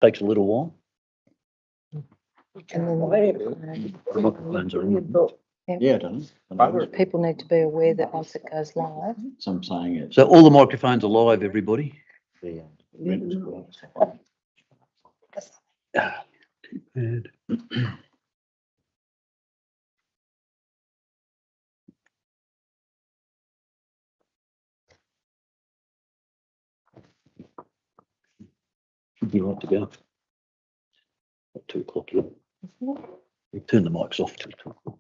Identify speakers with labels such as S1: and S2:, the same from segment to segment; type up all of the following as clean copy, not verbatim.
S1: Takes a little while.
S2: And then
S1: The microphones are on. Yeah, it does.
S2: people need to be aware that once it goes live.
S3: So I'm saying it.
S1: So all the microphones are live, everybody. And should be right to go. At 2 o'clock. We turn the mics off till 2 o'clock.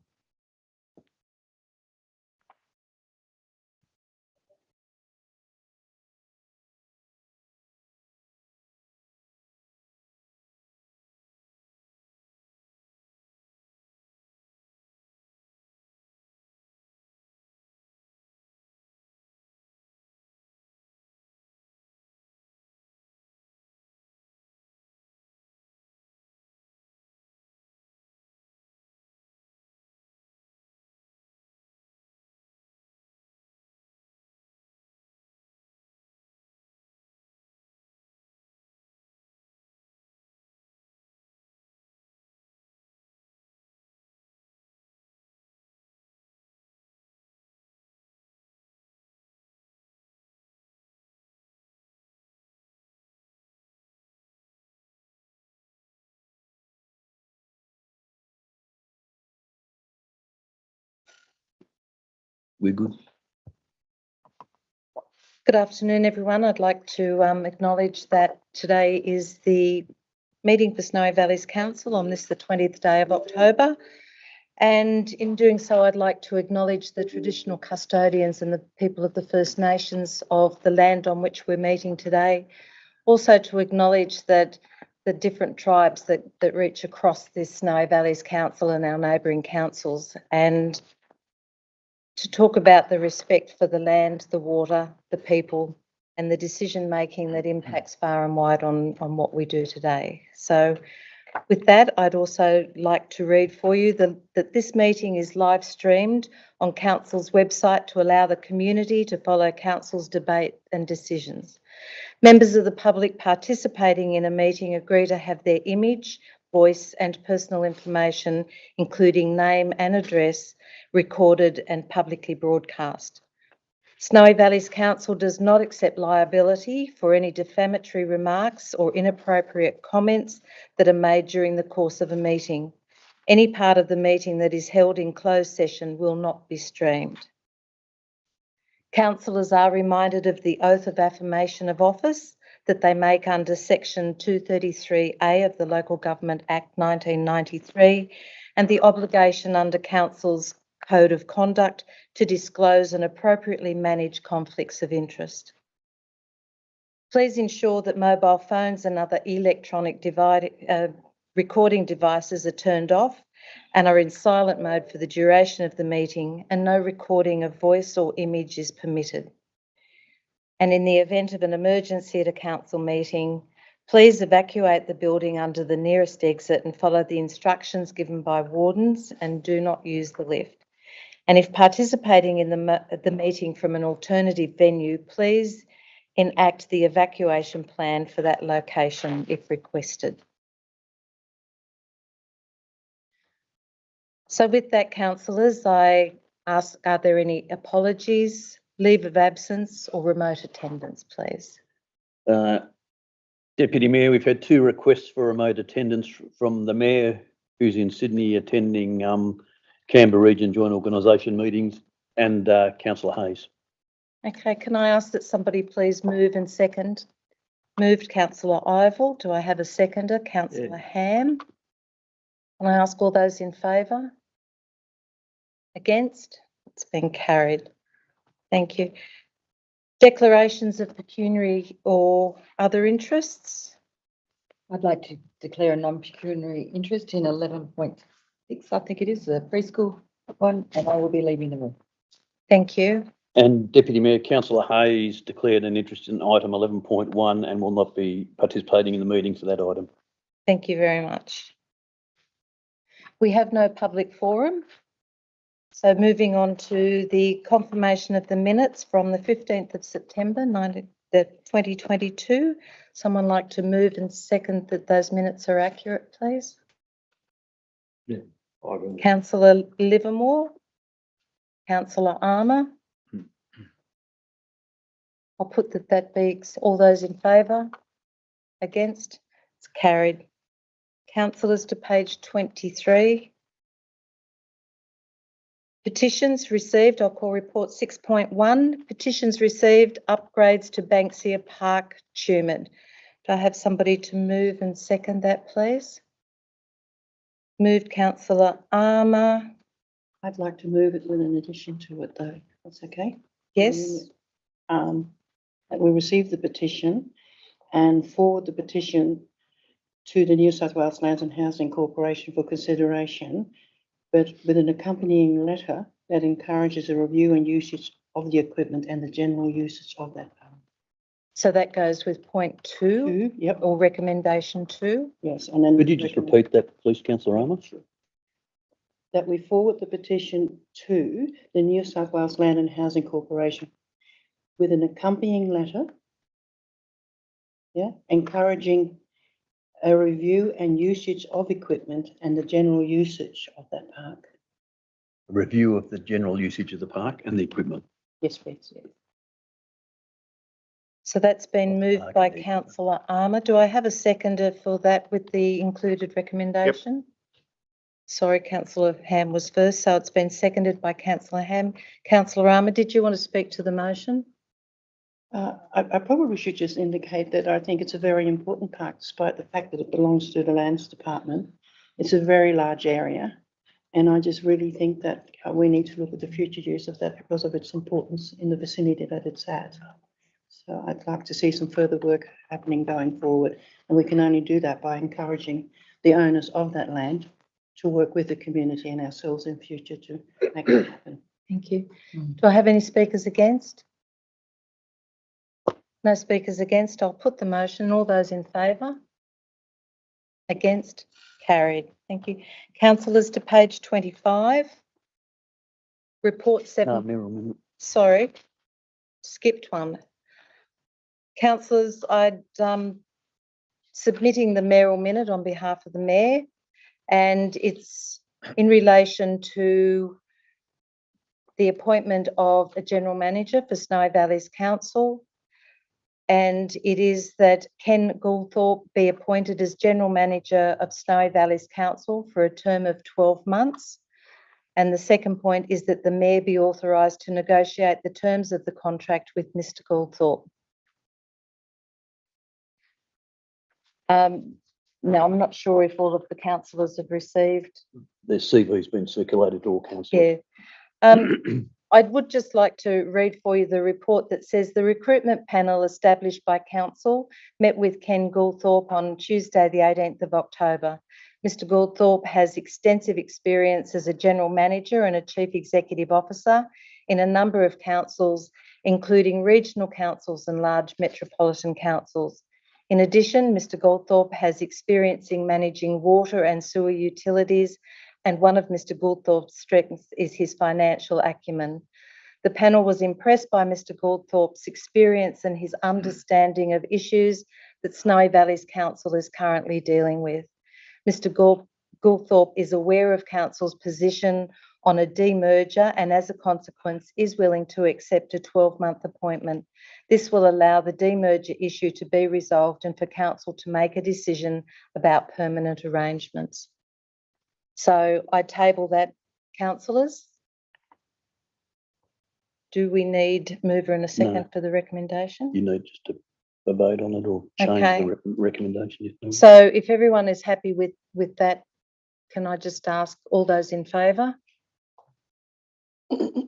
S1: We're good.
S2: Good afternoon, everyone. I'd like to acknowledge that today is the meeting for Snowy Valleys Council on this, the 20th day of October. And in doing so, I'd like to acknowledge the traditional custodians and the people of the First Nations of the land on which we're meeting today. Also to acknowledge that the different tribes that reach across this Snowy Valleys Council and our neighbouring councils, and to talk about the respect for the land, the water, the people, and the decision making that impacts far and wide on what we do today. So with that, I'd also like to read for you that this meeting is live streamed on Council's website to allow the community to follow Council's debate and decisions. Members of the public participating in a meeting agree to have their image, voice and personal information, including name and address, recorded and publicly broadcast. Snowy Valleys Council does not accept liability for any defamatory remarks or inappropriate comments that are made during the course of a meeting. Any part of the meeting that is held in closed session will not be streamed. Councillors are reminded of the oath of affirmation of office that they make under Section 233A of the Local Government Act 1993 and the obligation under Council's Code of Conduct to disclose and appropriately manage conflicts of interest. Please ensure that mobile phones and other electronic recording devices are turned off and are in silent mode for the duration of the meeting, and no recording of voice or image is permitted. And in the event of an emergency at a council meeting, please evacuate the building under the nearest exit and follow the instructions given by wardens, and do not use the lift. And if participating in the meeting from an alternative venue, please enact the evacuation plan for that location if requested. So with that, councillors, I ask, are there any apologies, leave of absence or remote attendance, please?
S1: Deputy Mayor, we've had 2 requests for remote attendance from the Mayor, who's in Sydney attending Canberra Region Joint Organisation meetings, and Councillor Hayes.
S2: Okay, can I ask that somebody please move and second? Moved, Councillor Ivel. Do I have a seconder? Councillor Ham. Can I ask all those in favour? Against? It's been carried. Thank you. Declarations of pecuniary or other interests.
S4: I'd like to declare a non-pecuniary interest in 11.6, I think it is, the preschool one, and I will be leaving the room.
S2: Thank you.
S1: And Deputy Mayor, Councillor Hayes declared an interest in item 11.1 and will not be participating in the meeting for that item.
S2: Thank you very much. We have no public forum. So moving on to the confirmation of the minutes from the 15th of September the 2022. Someone like to move and second that those minutes are accurate, please?
S1: Yeah, I will.
S2: Councillor Livermore, Councillor Armour. I'll put that be all those in favour, against, it's carried. Councillors to page 23. Petitions received, I'll call report 6.1. Petitions received, upgrades to Banksia Park, Tumut. Do I have somebody to move and second that, please? Moved Councillor Armour.
S3: I'd like to move it with an addition to it though, that's okay.
S2: Yes,
S3: That we receive the petition and forward the petition to the New South Wales Lands and Housing Corporation for consideration, but with an accompanying letter that encourages a review and usage of the equipment and the general usage of that.
S2: so that goes with point 2
S3: Yep,
S2: or recommendation 2.
S3: yes, and then.
S1: Could you just repeat that, please, Councillor Armour?
S3: That we forward the petition to the New South Wales Land and Housing Corporation with an accompanying letter, encouraging a review and usage of equipment and the general usage of that park.
S1: A review of the general usage of the park and the equipment.
S3: Yes, please. Yes.
S2: So that's been moved
S1: Park
S2: by
S1: and the
S2: Councillor Armour. Do I have a seconder for that with the included recommendation? Sorry, Councillor Ham was first, so it's been seconded by Councillor Ham. Councillor Armour, did you want to speak to the motion?
S3: I probably should just indicate that I think it's a very important park, despite the fact that it belongs to the Lands Department. It's a very large area, and I just really think that we need to look at the future use of that because of its importance in the vicinity that it's at. So I'd like to see some further work happening going forward, and we can only do that by encouraging the owners of that land to work with the community and ourselves in future to make it happen.
S2: Thank you. Do I have any speakers against? No speakers against. I'll put the motion. All those in favour? Against? Carried. Thank you. Councillors to page 25. Report 7.
S1: Mayoral,
S2: Sorry, skipped one. Councillors, I'd submitting the mayoral minute on behalf of the mayor, and it's in relation to the appointment of a general manager for Snowy Valleys Council. And it is that Ken Goulthorpe be appointed as General Manager of Snowy Valleys Council for a term of 12 months. And the second point is that the Mayor be authorised to negotiate the terms of the contract with Mr Goulthorpe. Now, I'm not sure if all of the councillors have received.
S1: their CV's been circulated to all councillors.
S2: Yeah. I would just like to read for you the report that says the recruitment panel established by council met with Ken Goulthorpe on Tuesday, the 18th of October. Mr Goulthorpe has extensive experience as a general manager and a chief executive officer in a number of councils, including regional councils and large metropolitan councils. In addition, Mr Goulthorpe has experience in managing water and sewer utilities, and one of Mr Goulthorpe's strengths is his financial acumen. The panel was impressed by Mr Goulthorpe's experience and his understanding of issues that Snowy Valleys Council is currently dealing with. Mr Goulthorpe is aware of Council's position on a demerger and as a consequence is willing to accept a 12-month appointment. This will allow the demerger issue to be resolved and for Council to make a decision about permanent arrangements. So I table that, councillors. Do we need mover and a second for the recommendation?
S1: You need just to vote on it or change the recommendation.
S2: So if everyone is happy with that, can I just ask all those in favour?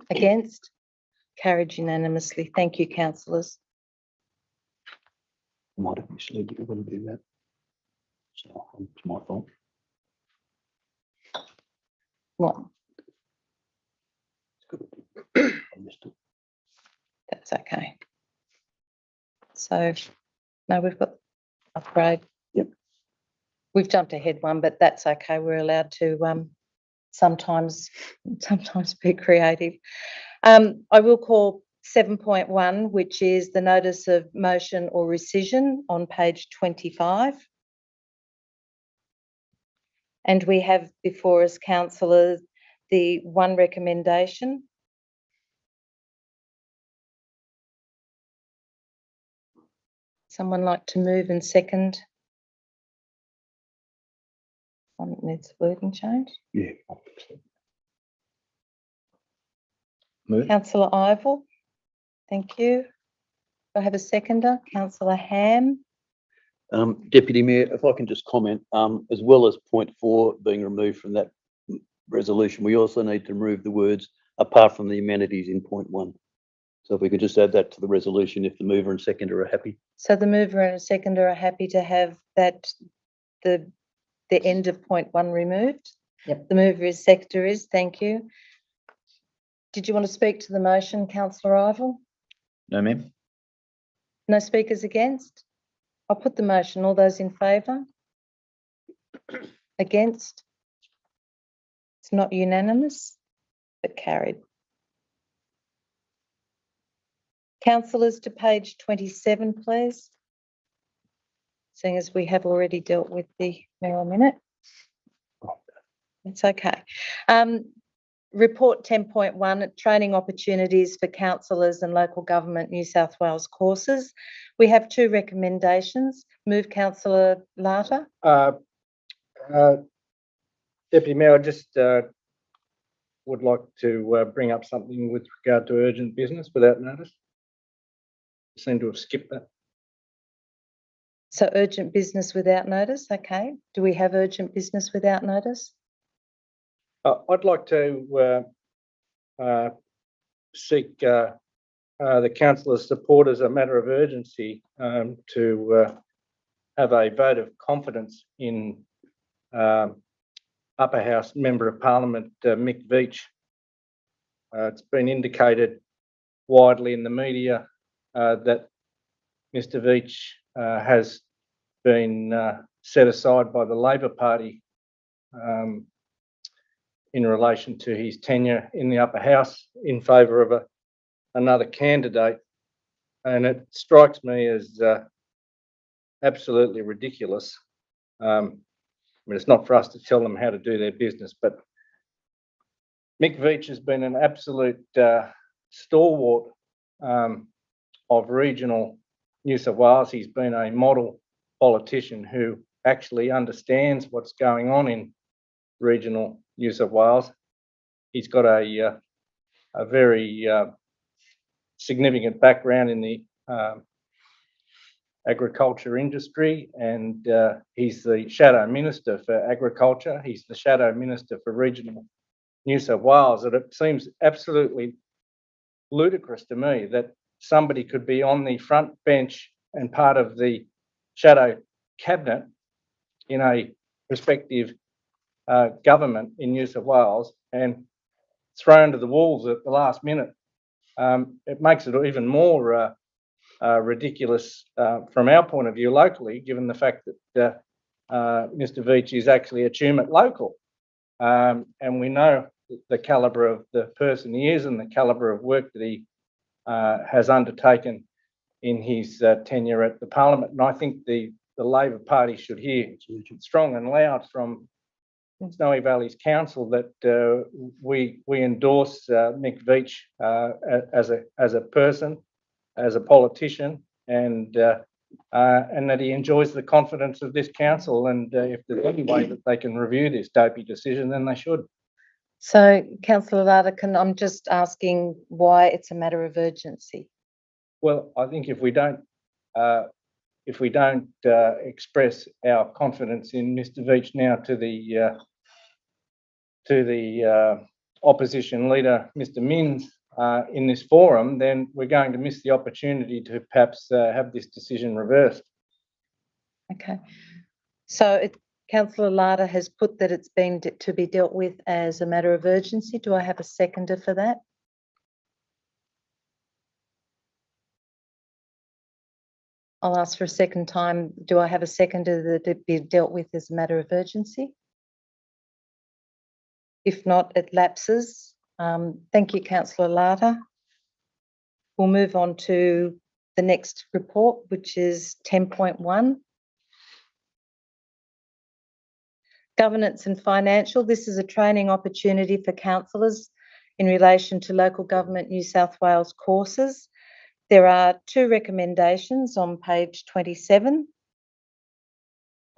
S2: Against? Carried unanimously. Thank you, councillors.
S1: Might have misled you, it wouldn't do that. So it's my fault.
S2: What?
S1: I missed it.
S2: That's okay. So, no, we've got upgrade.
S1: Yep.
S2: We've jumped ahead one, but that's okay. We're allowed to sometimes be creative. I will call 7.1, which is the notice of motion or rescission on page 25. And we have before us, councillors, the one recommendation. Someone like to move and second? One that needs wording change.
S1: Yeah.
S5: Move.
S2: Councillor Ivell, thank you. Do I have a seconder? Councillor Ham.
S1: Deputy Mayor, if I can just comment, as well as point 4 being removed from that resolution, we also need to remove the words apart from the amenities in point 1. So if we could just add that to the resolution, if the mover and seconder are happy.
S2: So the mover and seconder are happy to have that, the end of point 1 removed?
S4: Yep.
S2: The mover is, seconder is, thank you. Did you want to speak to the motion, Councillor Ivell?
S5: No, ma'am.
S2: No speakers against? I'll put the motion. All those in favour? Against? It's not unanimous, but carried. Councillors, to page 27, please. Seeing as we have already dealt with the mayoral minute. It's okay. Report 10.1, training opportunities for councillors and local government New South Wales courses. We have 2 recommendations. Move Councillor Larter.
S6: Deputy Mayor, I just would like to bring up something with regard to urgent business without notice. Seem to have skipped that.
S2: So urgent business without notice, okay. Do we have urgent business without notice?
S6: I'd like to seek the councillor's support as a matter of urgency to have a vote of confidence in Upper House Member of Parliament Mick Veitch. It's been indicated widely in the media that Mr Veitch has been set aside by the Labor Party in relation to his tenure in the Upper House in favour of another candidate. And it strikes me as absolutely ridiculous. I mean, it's not for us to tell them how to do their business, but Mick Veitch has been an absolute stalwart of regional New South Wales. He's been a model politician who actually understands what's going on in regional New South Wales. He's got a very significant background in the agriculture industry, and he's the Shadow Minister for Agriculture. He's the Shadow Minister for Regional New South Wales. And it seems absolutely ludicrous to me that somebody could be on the front bench and part of the Shadow Cabinet in a respective government in New South Wales and thrown to the wolves at the last minute. It makes it even more ridiculous from our point of view locally, given the fact that Mr Veitch is actually a Tumut local. And we know the calibre of the person he is and the calibre of work that he has undertaken in his tenure at the Parliament. And I think the Labor Party should hear strong and loud from Snowy Valleys Council that we endorse Mick Veitch as a person, as a politician, and that he enjoys the confidence of this council. And if there's any way that they can review this dopey decision, then they should.
S2: So, Councillor Larder, I'm just asking why it's a matter of urgency.
S6: Well, I think if we don't express our confidence in Mr Veitch now to the opposition leader, Mr Minns, in this forum, then we're going to miss the opportunity to perhaps have this decision reversed.
S2: Okay. So Councillor Larder has put that it's been to be dealt with as a matter of urgency. Do I have a seconder for that? I'll ask for a second time. Do I have a seconder that it be dealt with as a matter of urgency? If not, it lapses. Thank you, Councillor Larder. We'll move on to the next report, which is 10.1. Governance and financial. This is a training opportunity for councillors in relation to local government New South Wales courses. There are 2 recommendations on page 27.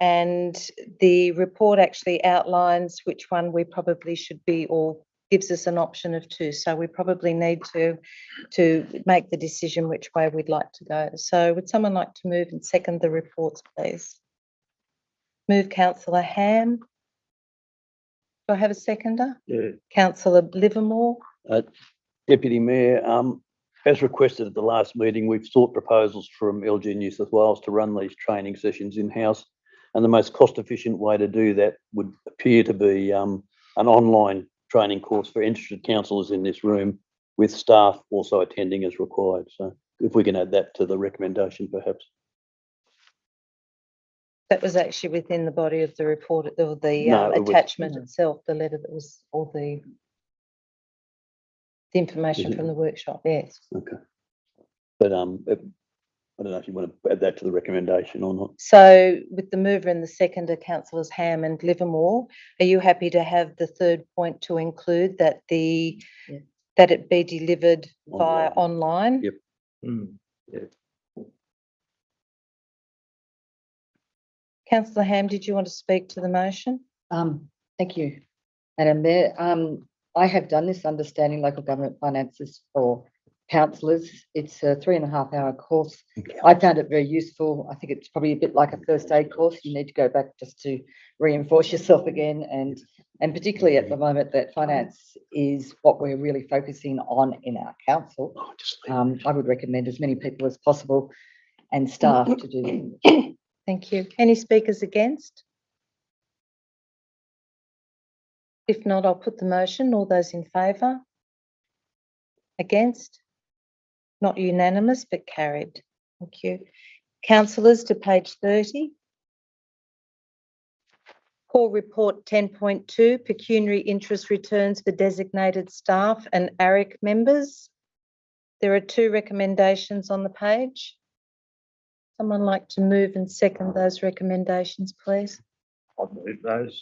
S2: And the report actually outlines which one we probably should be, or gives us an option of 2. So we probably need to make the decision which way we'd like to go. So would someone like to move and second the reports, please? Move Councillor Ham. Do I have a seconder?
S1: Yeah.
S2: Councillor Livermore.
S1: Deputy Mayor, as requested at the last meeting, we've sought proposals from LG New South Wales to run these training sessions in-house. And the most cost-efficient way to do that would appear to be an online training course for interested councillors in this room, with staff also attending as required. So if we can add that to the recommendation, perhaps.
S2: That was actually within the body of the report, or the
S1: No, it was-
S2: attachment itself, the letter that was, all the information
S1: Is it?
S2: from the workshop, yes.
S1: Okay. But I don't know if you want to add that to the recommendation or not.
S2: So with the mover and the seconder, councillors Ham and Livermore, are you happy to have the 3rd point to include that that it be delivered via online?
S1: Yep.
S2: Councillor Ham, did you want to speak to the motion?
S4: Thank you, Madam Mayor. I have done this understanding local government finances for councillors. It's a 3.5-hour course. I found it very useful. I think it's probably a bit like a first aid course. You need to go back just to reinforce yourself again, and particularly at the moment that finance is what we're really focusing on in our council. I would recommend as many people as possible and staff to do this.
S2: Thank you. Any speakers against? If not, I'll put the motion. All those in favour? Against? Not unanimous, but carried. Thank you. Councillors, to page 30. Core report 10.2, pecuniary interest returns for designated staff and ARIC members. There are 2 recommendations on the page. Someone like to move and second those recommendations, please?
S6: I'll move those.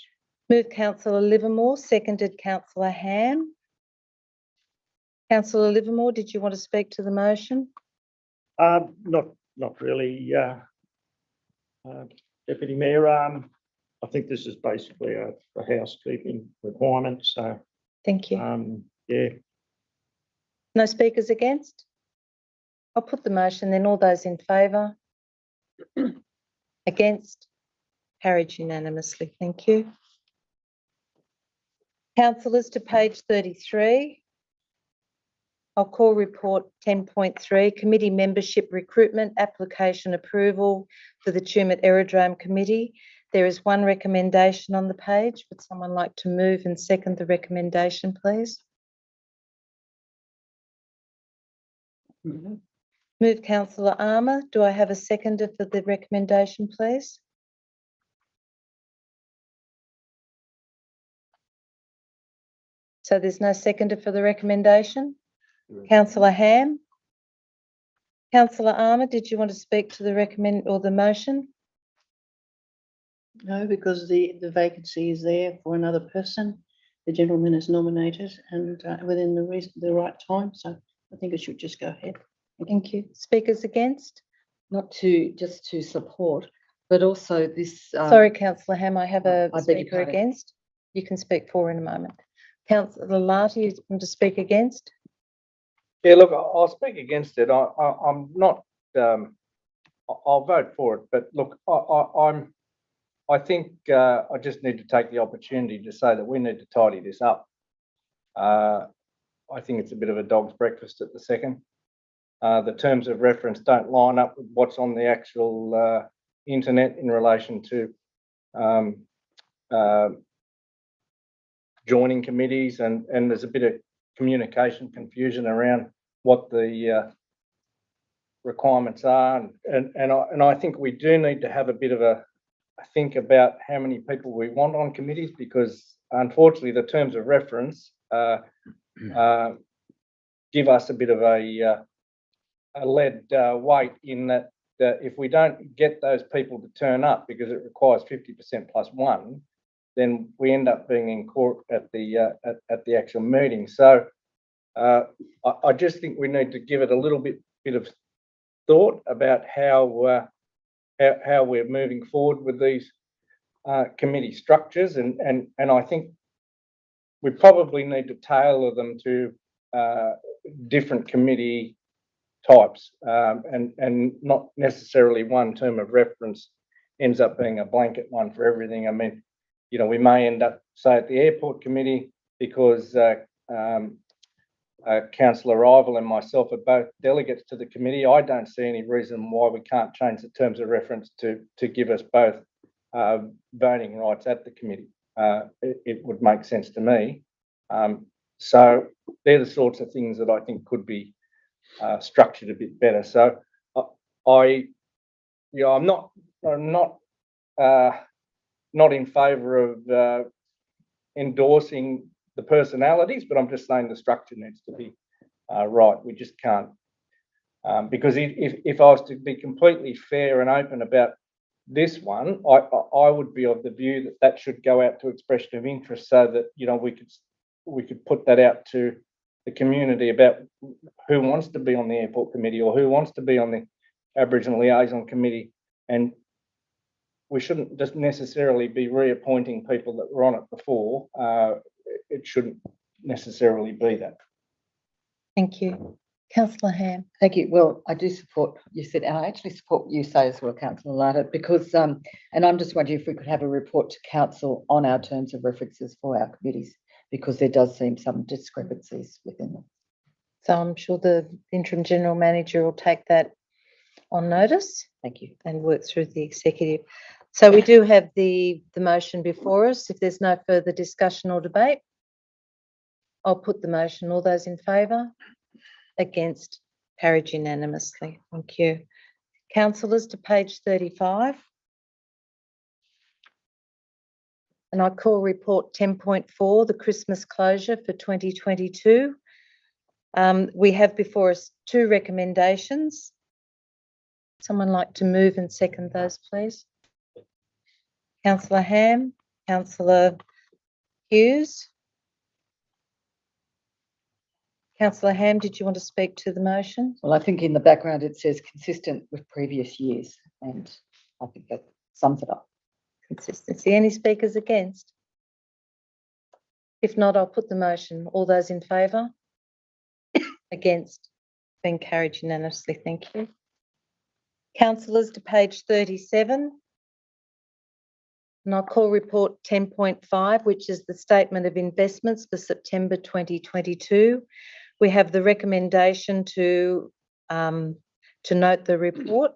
S2: Move Councillor Livermore, seconded Councillor Ham. Councillor Livermore, did you want to speak to the motion?
S7: Not really, Deputy Mayor. I think this is basically a housekeeping requirement, so,
S2: Thank you.
S7: yeah.
S2: No speakers against? I'll put the motion then. All those in favour? Against? Carried unanimously. Thank you. Councillors, to page 33. I'll call report 10.3, committee membership recruitment application approval for the Tumut Aerodrome Committee. There is 1 recommendation on the page. Would someone like to move and second the recommendation, please? Move Councillor Armour. Do I have a seconder for the recommendation, please? So there's no seconder for the recommendation? Councillor Ham? Councillor Armour, did you want to speak to the motion?
S3: No, because the vacancy is there for another person. The gentleman is nominated and within the right time, so I think it should just go ahead.
S2: Thank you. Speakers against?
S4: Not to, just to support, but also this.
S2: Sorry, Councillor Ham, I have a
S4: I beg your
S2: speaker
S4: pardon.
S2: against. You can speak for in a moment. Councillor Larty, you want to speak against?
S6: Yeah, look, I'll speak against it. I'm not. I'll vote for it, but look, I think I just need to take the opportunity to say that we need to tidy this up. I think it's a bit of a dog's breakfast at the second. The terms of reference don't line up with what's on the actual internet in relation to joining committees, and there's a bit of communication confusion around what the requirements are, and I think we do need to have a bit of a think about how many people we want on committees, because unfortunately the terms of reference give us a bit of a lead weight in that if we don't get those people to turn up because it requires 50% plus one, then we end up being in court at the actual meeting. So I just think we need to give it a little bit of thought about how we're moving forward with these committee structures, and I think we probably need to tailor them to different committee types, and not necessarily one term of reference ends up being a blanket one for everything. I mean, you know, we may end up, say, at the airport committee, because Councillor Ivel and myself are both delegates to the committee. I don't see any reason why we can't change the terms of reference to give us both voting rights at the committee. It would make sense to me. So they're the sorts of things that I think could be structured a bit better. So I'm not in favour of endorsing the personalities, but I'm just saying the structure needs to be right. We just can't, because if I was to be completely fair and open about this one, I would be of the view that should go out to expression of interest, so that, you know, we could put that out to the community about who wants to be on the airport committee or who wants to be on the Aboriginal Liaison Committee, and we shouldn't just necessarily be reappointing people that were on it before. It shouldn't necessarily be that.
S2: Thank you. Councillor Ham.
S4: Thank you. Well, I do support you said, and I actually support what you say as well, Councillor Lada, because, and I'm just wondering if we could have a report to council on our terms of references for our committees, because there does seem some discrepancies within them.
S2: So I'm sure the interim general manager will take that on notice.
S4: Thank you.
S2: And work through the executive. So we do have the motion before us. If there's no further discussion or debate, I'll put the motion. All those in favour? Against? Carried unanimously. Thank you. Councillors, to page 35. And I call report 10.4, the Christmas closure for 2022. We have before us two recommendations. Someone like to move and second those, please? Councillor Ham, Councillor Hughes. Councillor Ham, did you want to speak to the motion?
S4: Well, I think in the background it says consistent with previous years, and I think that sums it up.
S2: Consistency. Any speakers against? If not, I'll put the motion. All those in favour? Against? Been carried unanimously. Thank you. Councillors, to page 37. And I'll call report 10.5, which is the statement of investments for September 2022. We have the recommendation to note the report.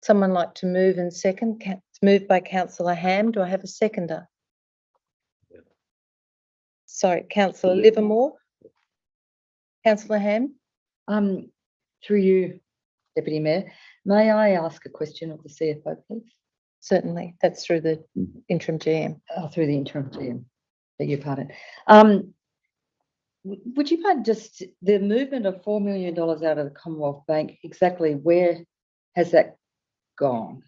S2: Someone like to move and second? Moved by Councillor Ham. Do I have a seconder? Sorry, Councillor Livermore. Councillor Ham.
S4: Through you, Deputy Mayor, may I ask a question of the CFO, please?
S2: Certainly, that's through the interim GM.
S4: Through the interim GM, beg your pardon. Would you mind just the movement of $4 million out of the Commonwealth Bank, exactly where has that gone?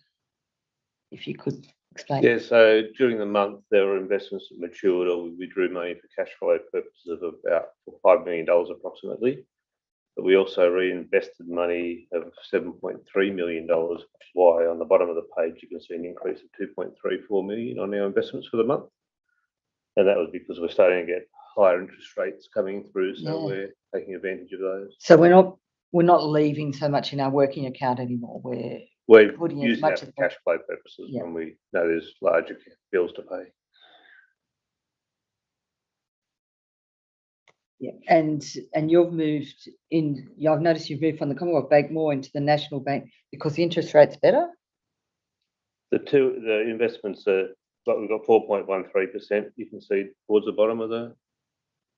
S4: If you could explain.
S8: Yeah, so during the month, there were investments that matured, or we withdrew money for cash flow purposes of about $5 million approximately. But we also reinvested money of $7.3 million, which is why on the bottom of the page you can see an increase of $2.34 million on our investments for the month. And that was because we're starting to get higher interest rates coming through, so we're taking advantage of those.
S4: So we're not leaving so much in our working account anymore.
S8: We're
S4: putting
S8: using
S4: as much
S8: that for
S4: as
S8: cash flow purposes when we know there's larger bills to pay.
S4: Yeah, and you've moved in. I've noticed you've moved from the Commonwealth Bank more into the National Bank because the interest rate's better.
S8: The investments are, like, we've got 4.13%. You can see towards the bottom of the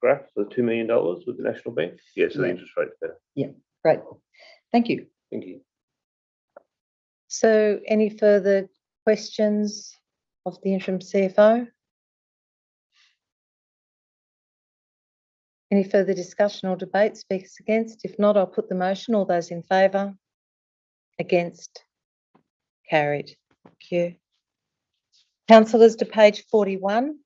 S8: graph, the $2 million with the National Bank. Yeah, so the interest rate's better.
S4: Yeah, great. Thank you.
S8: Thank you.
S2: So, any further questions of the interim CFO? Any further discussion or debate? Speakers against? If not, I'll put the motion. All those in favour? Against? Carried. Thank you. Councillors, to page 41.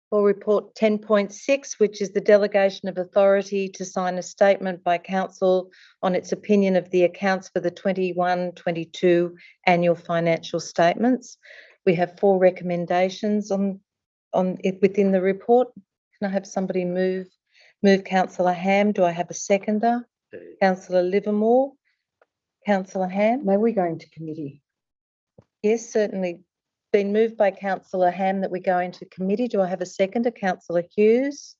S2: For report 10.6, which is the delegation of authority to sign a statement by council on its opinion of the accounts for the 21-22 annual financial statements. We have 4 recommendations on it within the report. Can I have somebody move Councillor Ham? Do I have a seconder? Councillor Livermore. Councillor Ham?
S4: May we go into committee?
S2: Yes, certainly. Been moved by Councillor Ham that we go into committee. Do I have a seconder? Councillor Hughes.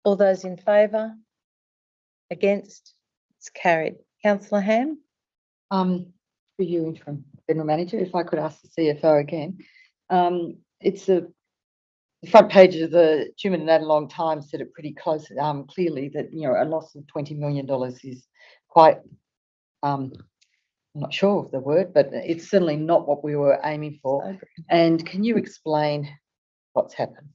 S2: All those in favour? Against? It's carried. Councillor Ham?
S4: For you, interim general manager, if I could ask the CFO again. It's the front page of the Tuman and Adelong Times said it pretty close, clearly that, you know, a loss of $20 million is quite, I'm not sure of the word, but it's certainly not what we were aiming for. And can you explain what's happened?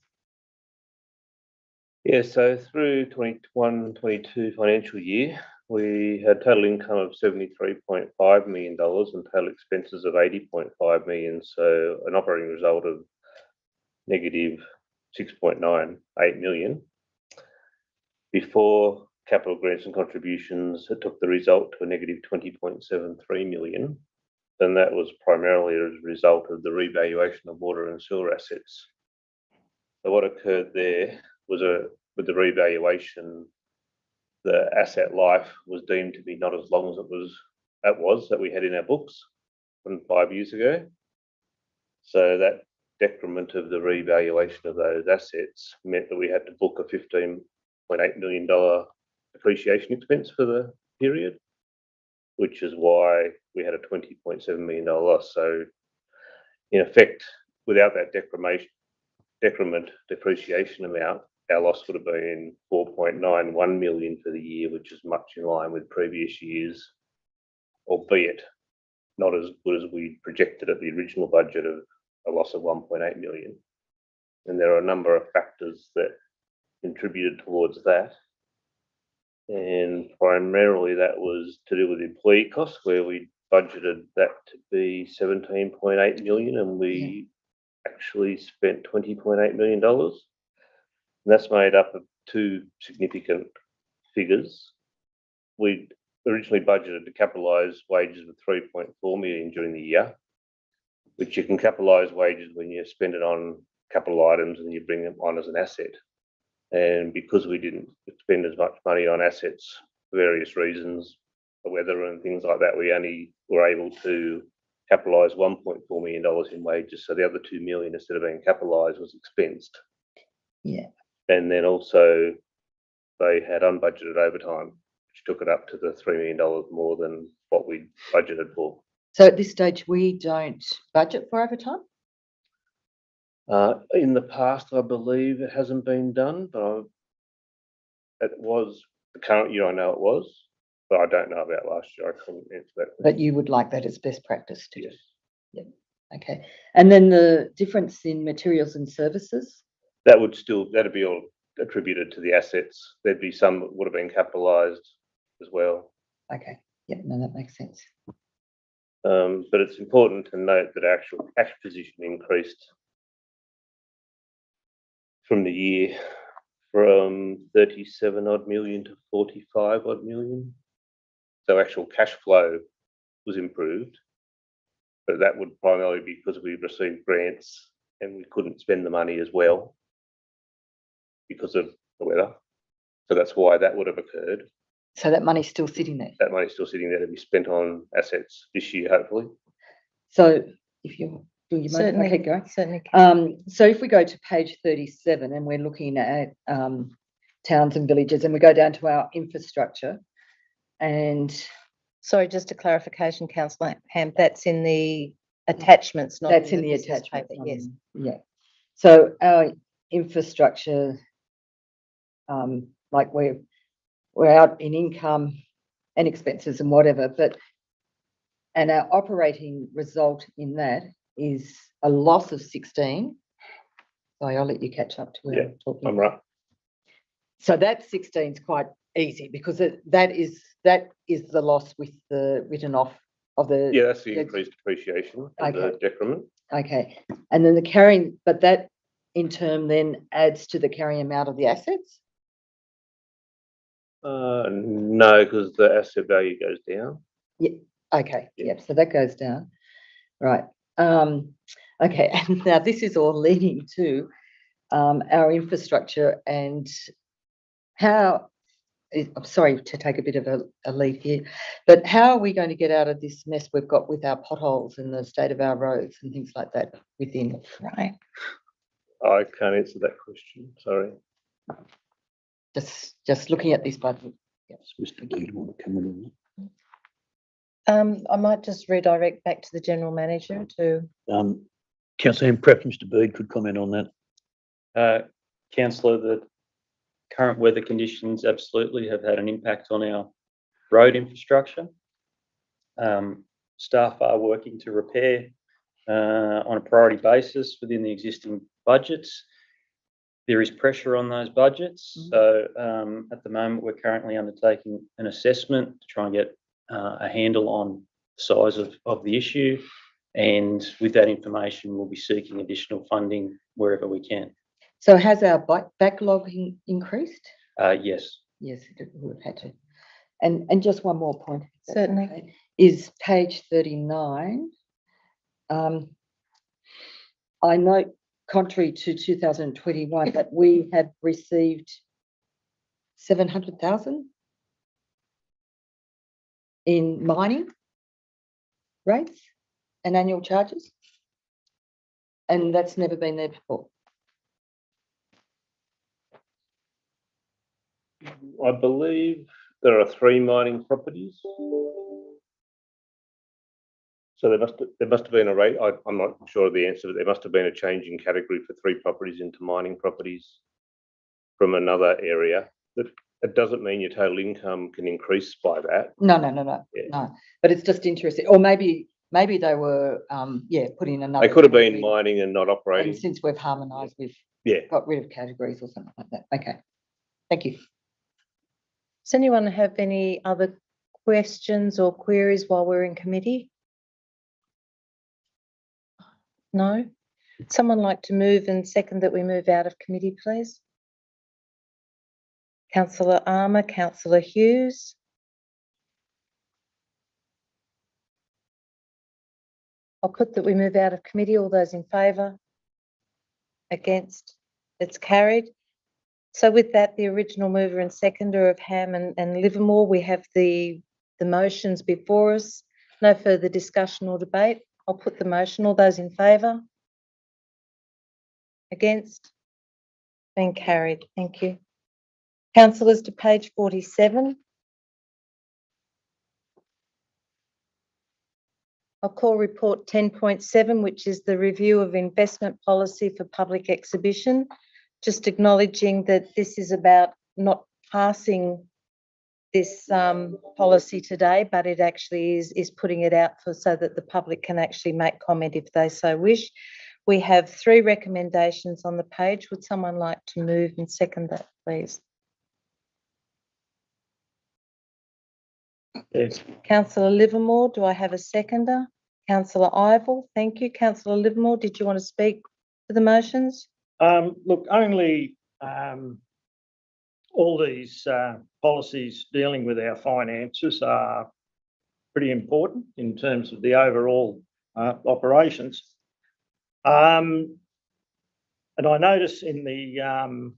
S8: Yeah, so through 21-22 financial year, we had total income of $73.5 million and total expenses of $80.5 million. So an operating result of negative $6.98 million. Before capital grants and contributions, it took the result to a negative $20.73 million. And that was primarily as a result of the revaluation of water and sewer assets. So what occurred there was with the revaluation, the asset life was deemed to be not as long as it was that we had in our books from 5 years ago. So that decrement of the revaluation of those assets meant that we had to book a $15.8 million depreciation expense for the period, which is why we had a $20.7 million loss. So in effect, without that decrement depreciation amount, our loss would have been $4.91 million for the year, which is much in line with previous years, albeit not as good as we projected at the original budget of a loss of $1.8 million. And there are a number of factors that contributed towards that. And primarily that was to do with employee costs, where we budgeted that to be $17.8 million and we actually spent $20.8 million. And that's made up of 2 significant figures. We originally budgeted to capitalise wages of $3.4 million during the year, which you can capitalise wages when you spend it on capital items and you bring them on as an asset. And because we didn't spend as much money on assets for various reasons, the weather and things like that, we only were able to capitalise $1.4 million in wages. So the other $2 million, instead of being capitalised, was expensed.
S4: Yeah.
S8: And then also they had unbudgeted overtime, which took it up to the $3 million more than what we budgeted for.
S4: So at this stage, we don't budget for overtime?
S8: In the past, I believe it hasn't been done, but it was the current year. I know it was, but I don't know about last year. I couldn't answer that.
S4: But you would like that as best practice to do?
S8: Yes.
S4: Yeah. Okay. And then the difference in materials and services?
S8: That'd be all attributed to the assets. There'd be some that would have been capitalised as well.
S4: Okay. Yeah, no, that makes sense.
S8: But it's important to note that our actual cash position increased from the year from 37 odd million to 45 odd million. So actual cash flow was improved, but that would primarily be because we received grants and we couldn't spend the money as well because of the weather. So that's why that would have occurred.
S4: So that money's still sitting there?
S8: That money's still sitting there to be spent on assets this year, hopefully.
S4: So if you're doing your
S2: Certainly,
S4: okay, go.
S2: certainly.
S4: So if we go to page 37 and we're looking at towns and villages and we go down to our infrastructure and...
S2: Sorry, just a clarification, Councillor Ham, that's in the attachments, not
S4: That's in the
S2: business
S4: attachment.
S2: paper, yes.
S4: Yeah. So our infrastructure, like we're out in income and expenses and whatever, and our operating result in that is a loss of 16. Sorry, I'll let you catch up to where I'm talking.
S8: I'm right.
S4: So that 16 is quite easy because that is the loss with the written off of the.
S8: Yeah, that's the increased depreciation and the decrement.
S4: Okay, and then the carrying, but that in turn then adds to the carrying amount of the assets.
S8: No, because the asset value goes down.
S4: Okay,
S8: Yeah.
S4: yep. So that goes down, right? Okay, and now this is all leading to our infrastructure and how. I'm sorry to take a bit of a leap here, but how are we going to get out of this mess we've got with our potholes and the state of our roads and things like that within?
S2: Right.
S8: I can't answer that question. Sorry.
S4: Just looking at this budget.
S1: Mr. Dean want to come in
S2: I might just redirect back to the General Manager to.
S1: on that? Councillor, and perhaps Mr. Bede could comment on that.
S9: Councillor, the current weather conditions absolutely have had an impact on our road infrastructure. Staff are working to repair on a priority basis within the existing budgets. There is pressure on those budgets. So at the moment, we're currently undertaking an assessment to try and get a handle on the size of the issue. And with that information, we'll be seeking additional funding wherever we can.
S4: So has our backlog increased?
S9: Yes.
S4: Yes, it would have had to. And just one more point. if that's
S2: Certainly.
S4: okay, is page 39. I note, contrary to 2021, that we have received 700,000 in mining rates and annual charges, and that's never been there before.
S8: I believe there are 3 mining properties. So there must have been a rate. I'm not sure of the answer, but there must have been a change in category for 3 properties into mining properties from another area. That doesn't mean your total income can increase by that.
S4: No.
S8: Yeah.
S4: No. But it's just interesting. Or maybe they were putting another.
S8: They could have been
S4: category.
S8: mining and not operating.
S4: And since we've harmonised, we've
S8: Yeah.
S4: got rid of categories or something like that. Okay. Thank you.
S2: Does anyone have any other questions or queries while we're in committee? No? Someone like to move and second that we move out of committee, please? Councillor Armour, Councillor Hughes. I'll put that we move out of committee. All those in favour? Against? It's carried. So with that, the original mover and seconder of Ham and Livermore, we have the motions before us. No further discussion or debate. I'll put the motion. All those in favour? Against? Been carried. Thank you. Councillors, to page 47. I'll call report 10.7, which is the review of investment policy for public exhibition. Just acknowledging that this is about not passing this policy today, but it actually is putting it out so that the public can actually make comment if they so wish. We have 3 recommendations on the page. Would someone like to move and second that, please?
S7: Yes.
S2: Councillor Livermore, do I have a seconder? Councillor Ivell, thank you. Councillor Livermore, did you want to speak to the motions?
S7: Look, only all these policies dealing with our finances are pretty important in terms of the overall operations. And I notice in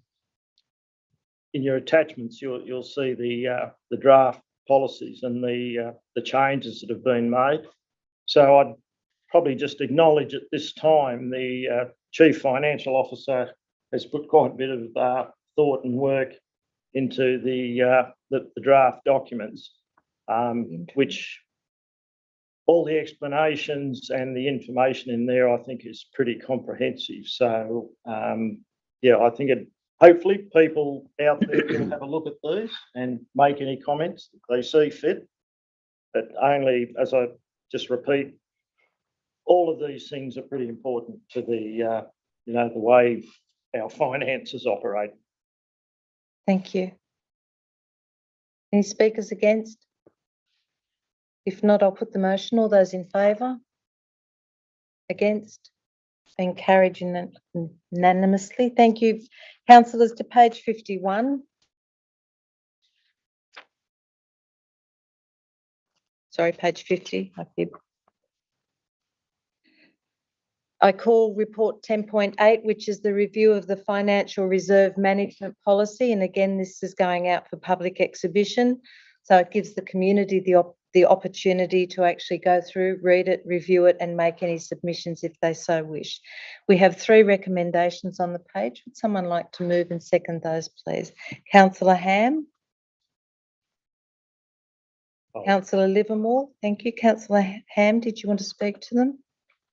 S7: your attachments, you'll see the draft policies and the changes that have been made. So I'd probably just acknowledge at this time the Chief Financial Officer has put quite a bit of thought and work into the draft documents, which all the explanations and the information in there, I think, is pretty comprehensive. So, I think hopefully people out there will have a look at these and make any comments that they see fit. But only, as I just repeat, all of these things are pretty important to the, the way our finances operate.
S2: Thank you. Any speakers against? If not, I'll put the motion. All those in favour? Against? Been carried unanimously. Thank you. Councillors, to page 51. Sorry, page 50. I call report 10.8, which is the review of the financial reserve management policy. And again, this is going out for public exhibition. So it gives the community the opportunity to actually go through, read it, review it, and make any submissions if they so wish. We have 3 recommendations on the page. Would someone like to move and second those, please? Councillor Ham? Councillor Livermore? Thank you. Councillor Ham, did you want to speak to them?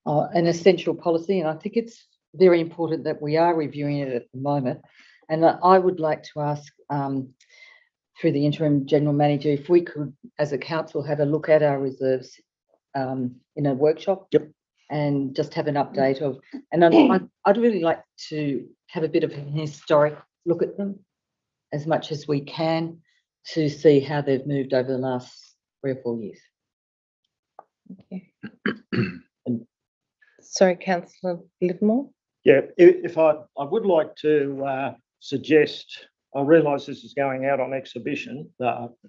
S4: An essential policy, and I think it's very important that we are reviewing it at the moment. And I would like to ask, through the interim general manager, if we could, as a council, have a look at our reserves in a workshop.
S1: Yep.
S4: And just have an update of, and I'd really like to have a bit of an historic look at them as much as we can to see how they've moved over the last 3 or 4 years.
S2: Thank you. Sorry, Councillor Livermore.
S7: Yeah, if I would like to suggest, I realise this is going out on exhibition.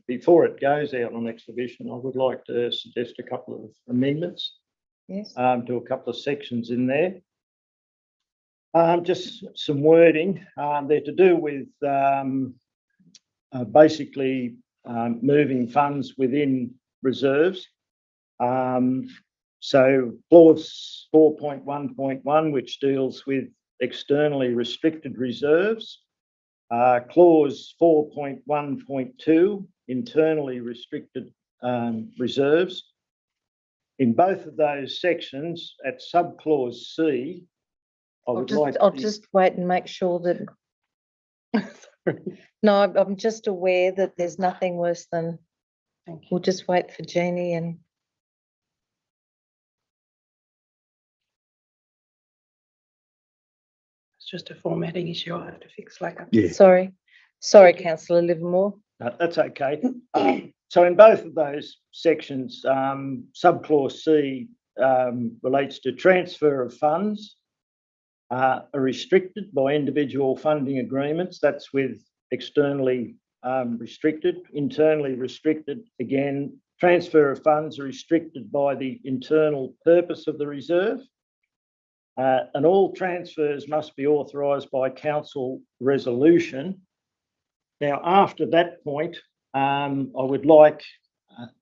S7: Before it goes out on exhibition, I would like to suggest a couple of amendments.
S2: Yes.
S7: To a couple of sections in there. Just some wording. They're to do with basically moving funds within reserves. So clause 4.1.1, which deals with externally restricted reserves. Clause 4.1.2, internally restricted reserves. In both of those sections, at subclause C,
S2: I'll just wait and make sure that. No, I'm just aware that there's nothing worse than.
S3: Thank you.
S2: We'll just wait for Jeannie and.
S3: It's just a formatting issue I have to fix later.
S1: Yeah.
S2: Sorry, Councillor Livermore.
S7: That's okay. So in both of those sections, subclause C relates to transfer of funds are restricted by individual funding agreements. That's with externally restricted. Internally restricted, again, transfer of funds are restricted by the internal purpose of the reserve. And all transfers must be authorised by council resolution. Now, after that point, I would like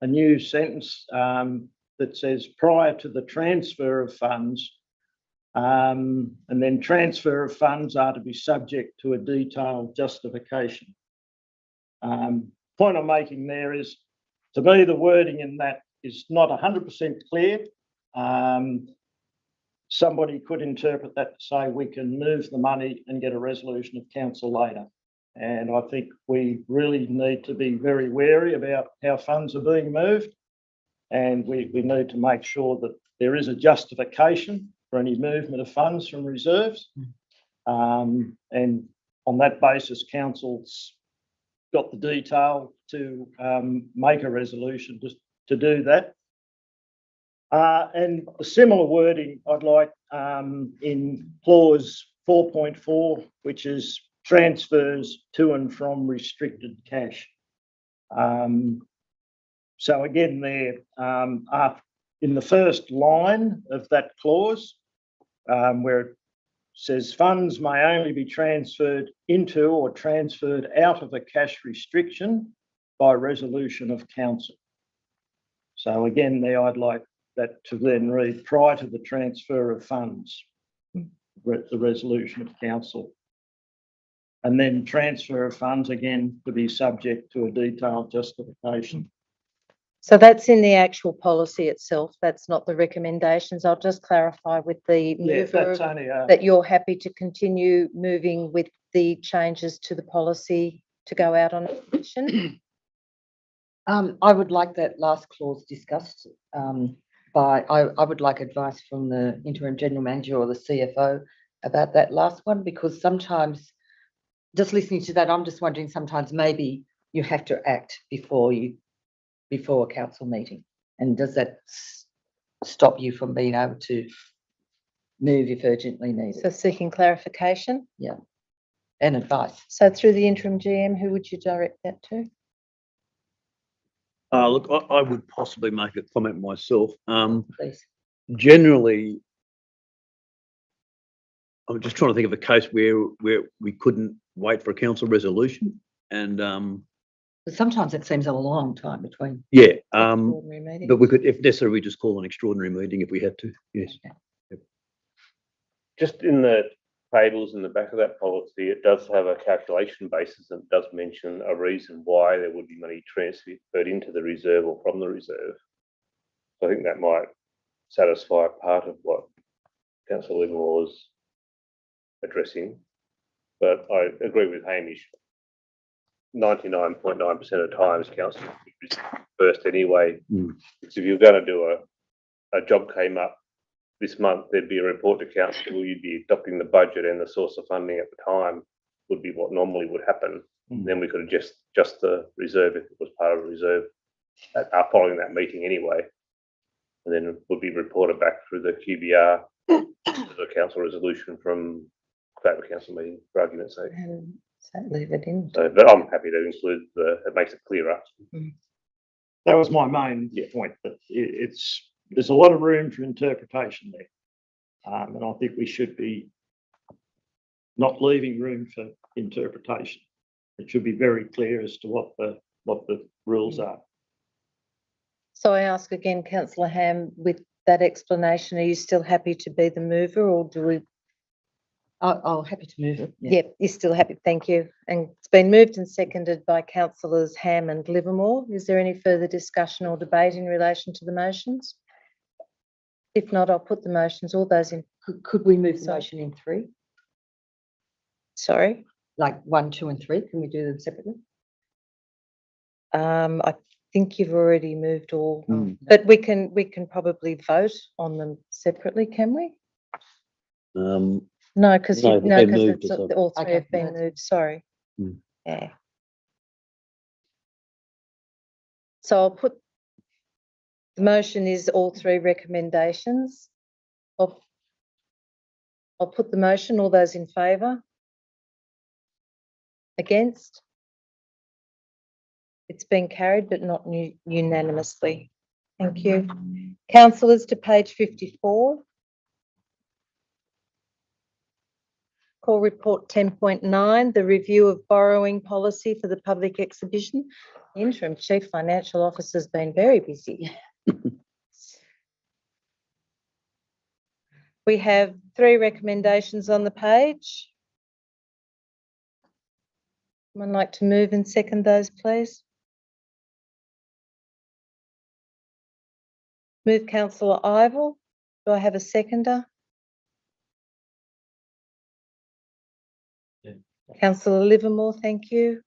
S7: a new sentence that says prior to the transfer of funds, and then transfer of funds are to be subject to a detailed justification. Point I'm making there is, to me, the wording in that is not 100% clear. Somebody could interpret that to say we can move the money and get a resolution of council later. And I think we really need to be very wary about how funds are being moved. And we need to make sure that there is a justification for any movement of funds from reserves. And on that basis, council's got the detail to make a resolution to do that. And a similar wording I'd like in clause 4.4, which is transfers to and from restricted cash. So again, there in the first line of that clause, where it says funds may only be transferred into or transferred out of a cash restriction by resolution of council. So again, there I'd like that to then read prior to the transfer of funds, the resolution of council. And then transfer of funds again to be subject to a detailed justification.
S2: So that's in the actual policy itself. That's not the recommendations. I'll just clarify with the mover that you're happy to continue moving with the changes to the policy to go out on exhibition.
S4: I would like that last clause discussed I would like advice from the interim general manager or the CFO about that last one, because sometimes, just listening to that, I'm just wondering, sometimes maybe you have to act before a council meeting. And does that stop you from being able to move if urgently needed?
S2: So seeking clarification.
S4: And advice.
S2: So through the interim GM, who would you direct that to?
S1: Look, I would possibly make a comment myself.
S4: Please.
S1: Generally, I'm just trying to think of a case where we couldn't wait for a council resolution, and
S4: But sometimes it seems a long time between.
S1: yeah,
S2: Extraordinary meeting.
S1: but we could, if necessary, we just call an extraordinary meeting if we had to. Yes.
S8: Just in the tables in the back of that policy, it does have a calculation basis and it does mention a reason why there would be money transferred into the reserve or from the reserve. So I think that might satisfy part of what Councillor Livermore was addressing. But I agree with Hamish. 99.9% of times, council is first anyway. Because if you're going to do a job came up this month, there'd be a report to council, you'd be adopting the budget, and the source of funding at the time would be what normally would happen. Then we could adjust the reserve if it was part of a reserve following that meeting anyway. And then it would be reported back through the QBR as a council resolution from October council meeting, for argument's sake.
S2: And so leave it in.
S8: So, but I'm happy to include it makes it clearer.
S7: That was my main point, that there's a lot of room for interpretation there. And I think we should be not leaving room for interpretation. It should be very clear as to what the rules are.
S2: So I ask again, Councillor Ham, with that explanation, are you still happy to be the mover, or do we?
S4: I'll happy to move it.
S2: Yep, you're still happy. Thank you. And it's been moved and seconded by Councillors Ham and Livermore. Is there any further discussion or debate in relation to the motions? If not, I'll put the motions. All those in.
S4: Could we move the motion in three?
S2: Sorry.
S4: Like 1, 2, and 3? Can we do them separately?
S2: I think you've already moved all, but we can probably vote on them separately, can we? No, because
S1: No, they've been moved,
S2: all three
S4: Okay,
S2: have been moved. Sorry. Yeah. So I'll put the motion is all three recommendations. I'll put the motion. All those in favour? Against? It's been carried, but not unanimously. Thank you. Councillors, to page 54. Call report 10.9, the review of borrowing policy for the public exhibition. The interim chief financial officer has been very busy. We have 3 recommendations on the page. Someone like to move and second those, please? Move Councillor Ivel. Do I have a seconder? Councillor Livermore, thank you.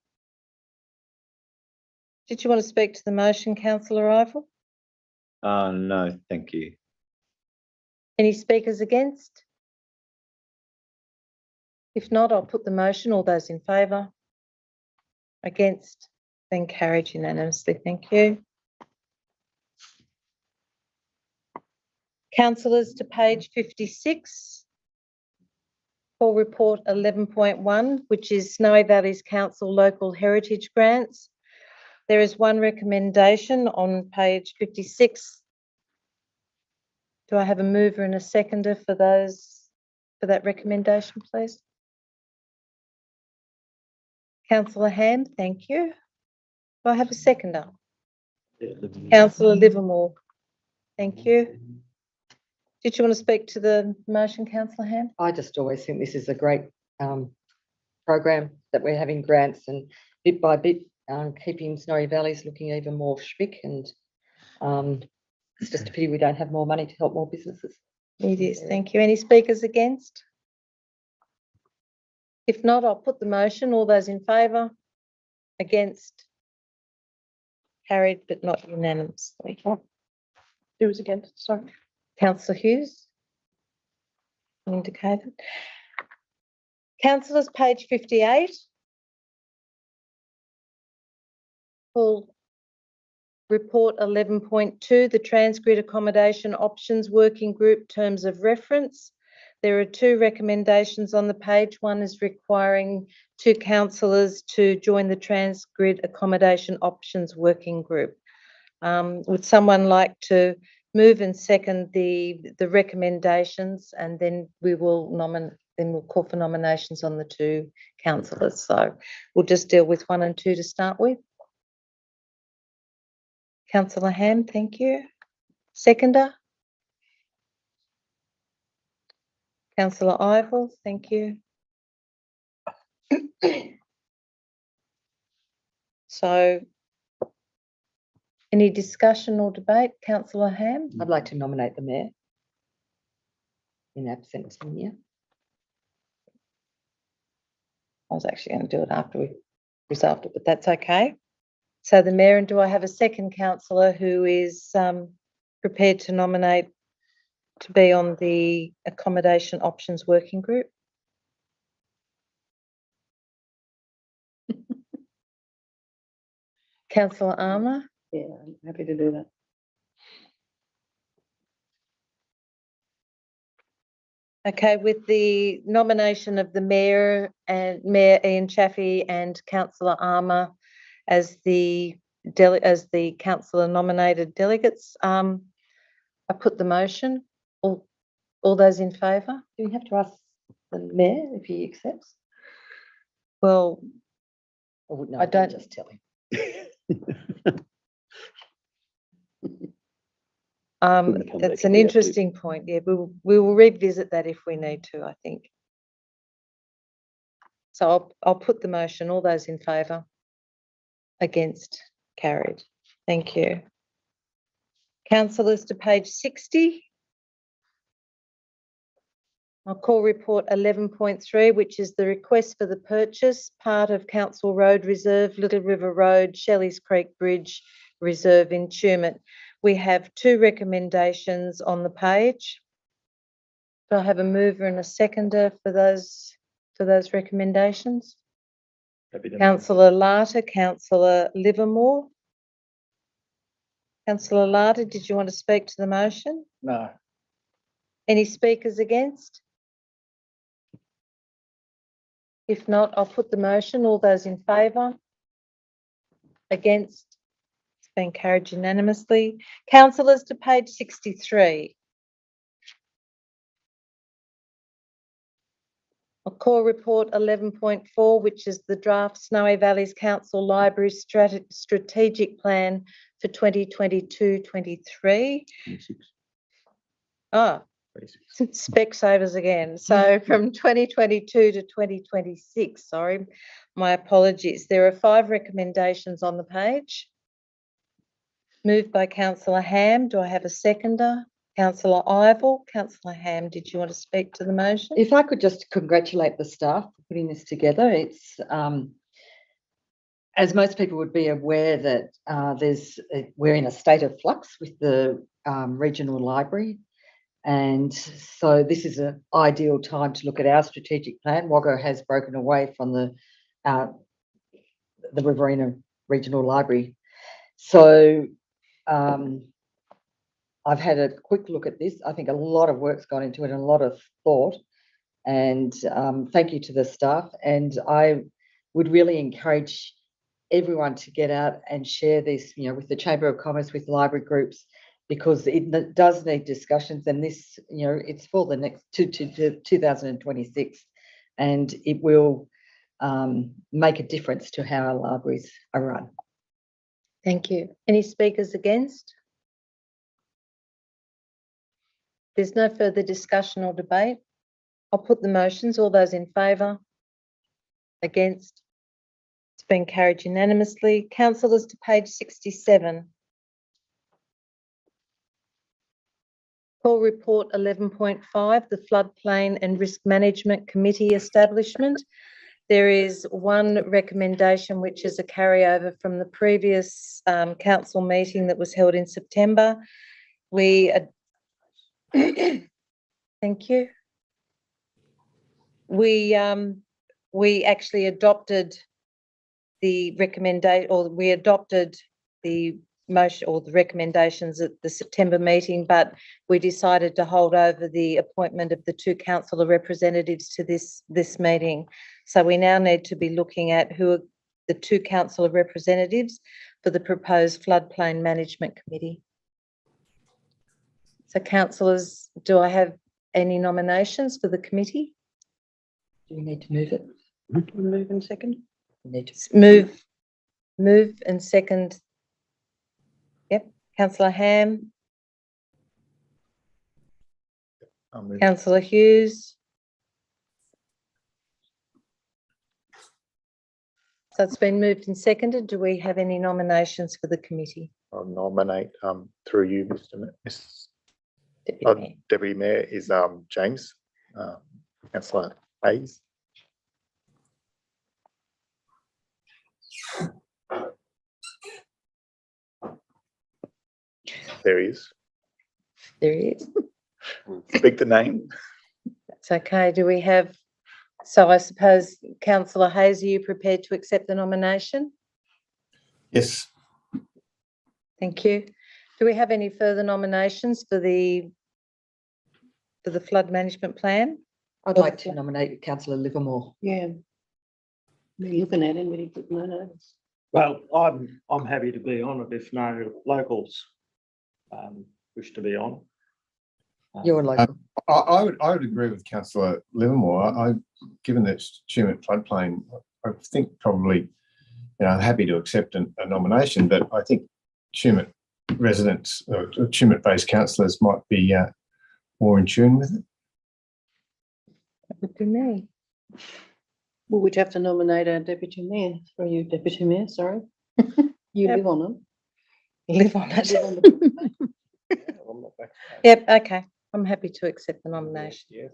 S2: Did you want to speak to the motion, Councillor Ivel?
S5: No, thank you.
S2: Any speakers against? If not, I'll put the motion. All those in favour? Against? Been carried unanimously. Thank you. Councillors, to page 56. Call report 11.1, which is Snowy Valleys Council Local Heritage Grants. There is one recommendation on page 56. Do I have a mover and a seconder for that recommendation, please? Councillor Ham, thank you. Do I have a seconder? Councillor Livermore, thank you. Did you want to speak to the motion, Councillor Ham?
S4: I just always think this is a great program that we're having grants, and bit by bit keeping Snowy Valleys looking even more spick, and it's just a pity we don't have more money to help more businesses.
S2: It is, thank you. Any speakers against? If not, I'll put the motion. All those in favour? Against? Carried, but not unanimously.
S3: Who was against? Sorry.
S2: Councillor Hughes? Indicated. Councillors, page 58. Full report 11.2, the Transgrid Accommodation Options Working Group Terms of Reference. There are two recommendations on the page. One is requiring two councillors to join the Transgrid Accommodation Options Working Group. Would someone like to move and second the recommendations, and then we'll call for nominations on the two councillors. So we'll just deal with 1 and 2 to start with. Councillor Ham, thank you. Seconder? Councillor Ivell, thank you. So, any discussion or debate? Councillor Ham?
S4: I'd like to nominate the mayor in absence from you.
S2: I was actually going to do it after we resolved it, but that's okay. So the mayor, and do I have a second councillor who is prepared to nominate to be on the Accommodation Options Working Group? Councillor Armour?
S3: Yeah, I'm happy to do that.
S2: Okay, with the nomination of the Mayor and Mayor Ian Chaffey and Councillor Armour as the councillor nominated delegates, I put the motion. All those in favour?
S4: Do we have to ask the mayor if he accepts?
S2: Well,
S4: Or no,
S2: I don't-
S4: just tell him.
S1: Couldn't come
S2: that's
S1: back
S2: an
S1: if we had to.
S2: interesting point. Yeah, we will revisit that if we need to, I think. So I'll put the motion. All those in favour? Against? Carried. Thank you. Councillors, to page 60. I'll call report 11.3, which is the request for the purchase, part of Council Road Reserve, Little River Road, Shelley's Creek Bridge Reserve in Tumut. We have two recommendations on the page. Do I have a mover and a seconder for those recommendations? Councillor Larter, Councillor Livermore. Councillor Larter, did you want to speak to the motion?
S6: No.
S2: Any speakers against? If not, I'll put the motion. All those in favour? Against? It's been carried unanimously. Councillors, to page 63. I'll call report 11.4, which is the draft Snowy Valleys Council Library Strategic Plan for 2022-23. Oh, Specsavers again. So from 2022 to 2026, sorry, my apologies. There are 5 recommendations on the page. Moved by Councillor Ham. Do I have a seconder? Councillor Ivell. Councillor Ham, did you want to speak to the motion?
S4: If I could just congratulate the staff for putting this together. It's, as most people would be aware, that we're in a state of flux with the regional library. And so this is an ideal time to look at our strategic plan. Wagga has broken away from the Riverina Regional Library. So I've had a quick look at this. I think a lot of work's gone into it and a lot of thought. And thank you to the staff. And I would really encourage everyone to get out and share this, with the Chamber of Commerce, with library groups, because it does need discussions, and this, it's for the next to 2026, and it will make a difference to how our libraries are run.
S2: Thank you. Any speakers against? There's no further discussion or debate. I'll put the motions. All those in favour? Against? It's been carried unanimously. Councillors, to page 67. Call report 11.5, the Floodplain and Risk Management Committee establishment. There is one recommendation, which is a carryover from the previous council meeting that was held in September. we, thank you. We actually adopted the we adopted the motion or the recommendations at the September meeting, but we decided to hold over the appointment of the 2 councillor representatives to this meeting. So we now need to be looking at who are the 2 councillor representatives for the proposed floodplain management committee. So councillors, do I have any nominations for the committee?
S4: Do we need to move it?
S3: Move and second.
S4: We need to.
S2: Move and second. Yep, councillor Ham,
S5: I'll move.
S2: councillor Hughes. So it's been moved and seconded. Do we have any nominations for the committee?
S5: I'll nominate through you, Miss
S2: Deputy Mayor.
S5: Deputy Mayor is James, Councillor Hayes. There he is.
S2: There he is.
S5: Speak the name.
S2: That's okay. Do we have, so I suppose, councillor Hayes, are you prepared to accept the nomination?
S5: Yes.
S2: Thank you. Do we have any further nominations for the flood management plan?
S4: I'd like to nominate councillor Livermore.
S3: Yeah. We're looking at him, but he put no notice.
S7: Well, I'm happy to be on it if no locals wish to be on.
S4: You're local.
S10: I would agree with Councillor Livermore. Given that it's Tumut floodplain, I think probably, I'm happy to accept a nomination, but I think Tumut residents or Tumut-based councillors might be more in tune with it.
S2: That would be me.
S3: Well, we'd have to nominate our deputy mayor, or you deputy mayor, sorry. You
S2: Yep.
S3: live on them.
S2: Live on it.
S3: Live on the-
S6: I'm not back.
S2: Yep, okay. I'm happy to accept the nomination.
S6: Yes.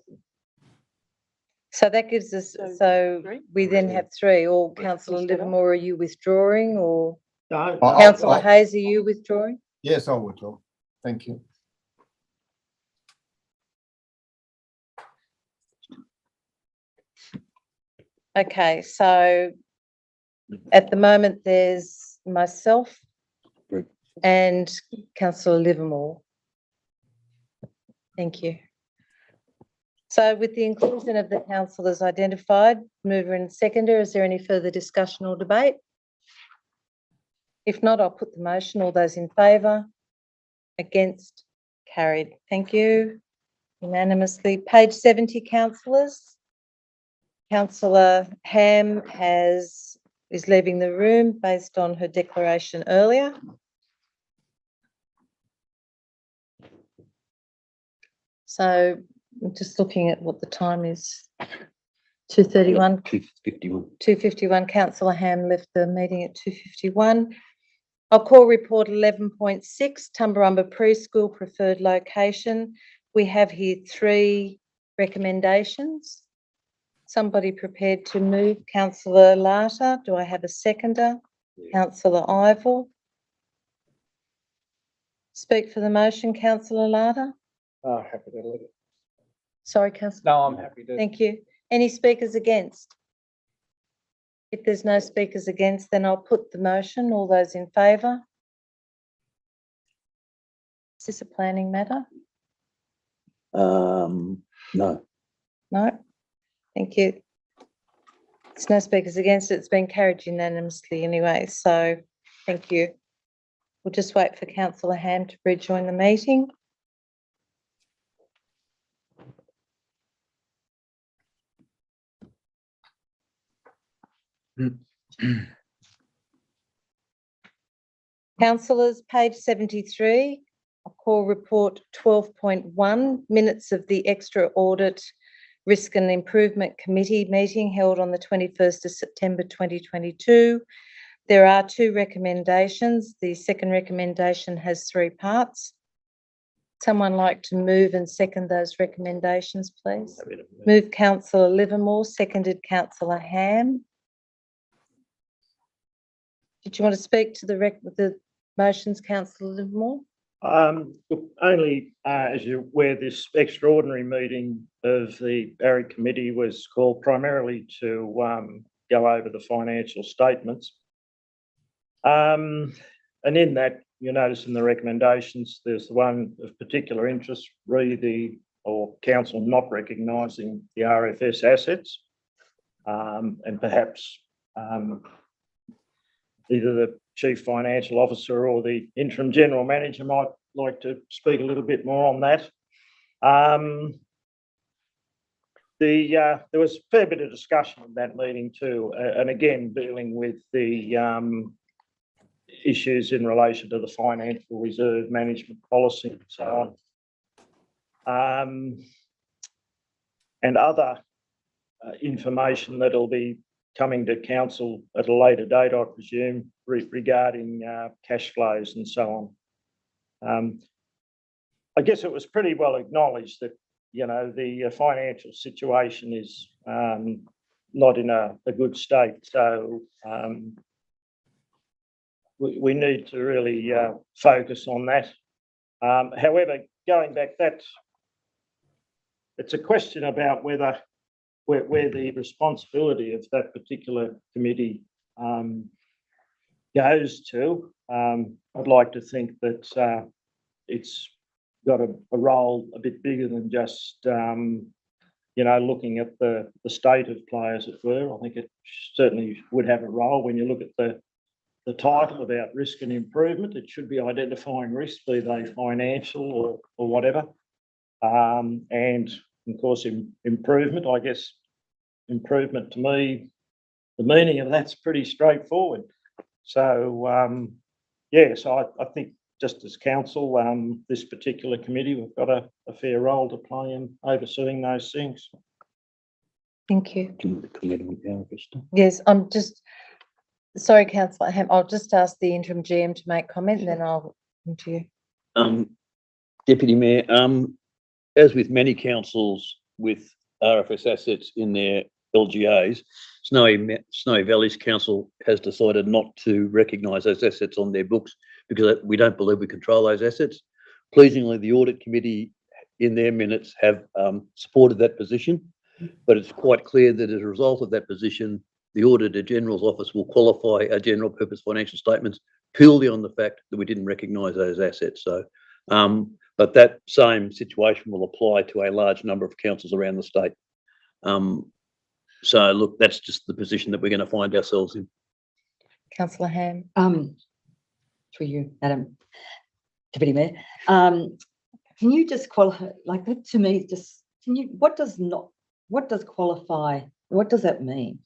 S2: So that gives us,
S3: So
S2: so
S3: three?
S2: we then have 3, or
S3: Yes,
S2: councillor
S3: we start off.
S2: Livermore, are you withdrawing, or
S7: No,
S2: councillor Hayes, are you withdrawing?
S10: Yes, I would. Thank you.
S2: Okay, so at the moment there's myself
S1: Right.
S2: and councillor Livermore. Thank you. So with the inclusion of the councillors identified, mover and seconder, is there any further discussion or debate? If not, I'll put the motion. All those in favour? Against? Carried. Thank you. Unanimously. Page 70, councillors. Councillor Ham is leaving the room based on her declaration earlier. So I'm just looking at what the time is. 2:31.
S1: 251.
S2: 2:51. Councillor Ham left the meeting at 2:51. I'll call report 11.6, Tumbarumba Preschool preferred location. We have here 3 recommendations. Somebody prepared to move? Councillor Larter. Do I have a seconder? Councillor Ivor. Speak for the motion, Councillor Larter.
S6: Oh, happy to let it.
S2: Sorry, Councillor.
S6: No, I'm happy to.
S2: Thank you. Any speakers against? If there's no speakers against, then I'll put the motion. All those in favour? Is this a planning matter?
S1: No.
S2: No? Thank you. There's no speakers against it. It's been carried unanimously anyway, so thank you. We'll just wait for Councillor Ham to rejoin the meeting. Councillors, page 73, I'll call report 12.1, minutes of the extra audit risk and improvement committee meeting held on the 21st of September 2022. There are 2 recommendations. The second recommendation has 3 parts. Someone like to move and second those recommendations, please? Move Councillor Livermore, seconded Councillor Ham. Did you want to speak to the motions, Councillor Livermore?
S7: Look, only, as you're aware, this extraordinary meeting of the Barry Committee was called primarily to go over the financial statements. And in that, you notice in the recommendations, there's the one of particular interest, council not recognising the RFS assets. And perhaps either the Chief Financial Officer or the Interim General Manager might like to speak a little bit more on that. There was a fair bit of discussion in that meeting too, and again, dealing with the issues in relation to the financial reserve management policy and so on. And other information that'll be coming to council at a later date, I presume, regarding cash flows and so on. I guess it was pretty well acknowledged that, you know, the financial situation is not in a good state. So we need to really focus on that. However, going back, it's a question about where the responsibility of that particular committee goes to. I'd like to think that it's got a role a bit bigger than just, you know, looking at the state of play, as it were. I think it certainly would have a role when you look at the title about risk and improvement. It should be identifying risk, be they financial or whatever. And of course, improvement, I guess, improvement to me, the meaning of that's pretty straightforward. So, yeah, so I think just as council, this particular committee, we've got a fair role to play in overseeing those things.
S2: Thank you. Yes, I'm just, sorry, Councillor Ham, I'll just ask the interim GM to make comment and then I'll come to you.
S1: Deputy Mayor, as with many councils with RFS assets in their LGAs, Snowy Valleys Council has decided not to recognise those assets on their books because we don't believe we control those assets. Pleasingly, the Audit Committee in their minutes have supported that position, but it's quite clear that as a result of that position, the Auditor General's Office will qualify our general purpose financial statements purely on the fact that we didn't recognise those assets. So, but that same situation will apply to a large number of councils around the state. So look, that's just the position that we're going to find ourselves in.
S2: Councillor Ham.
S4: For you, Madam Deputy Mayor, can you just qualify, like that to me, just, can you, what does qualify, what does that mean?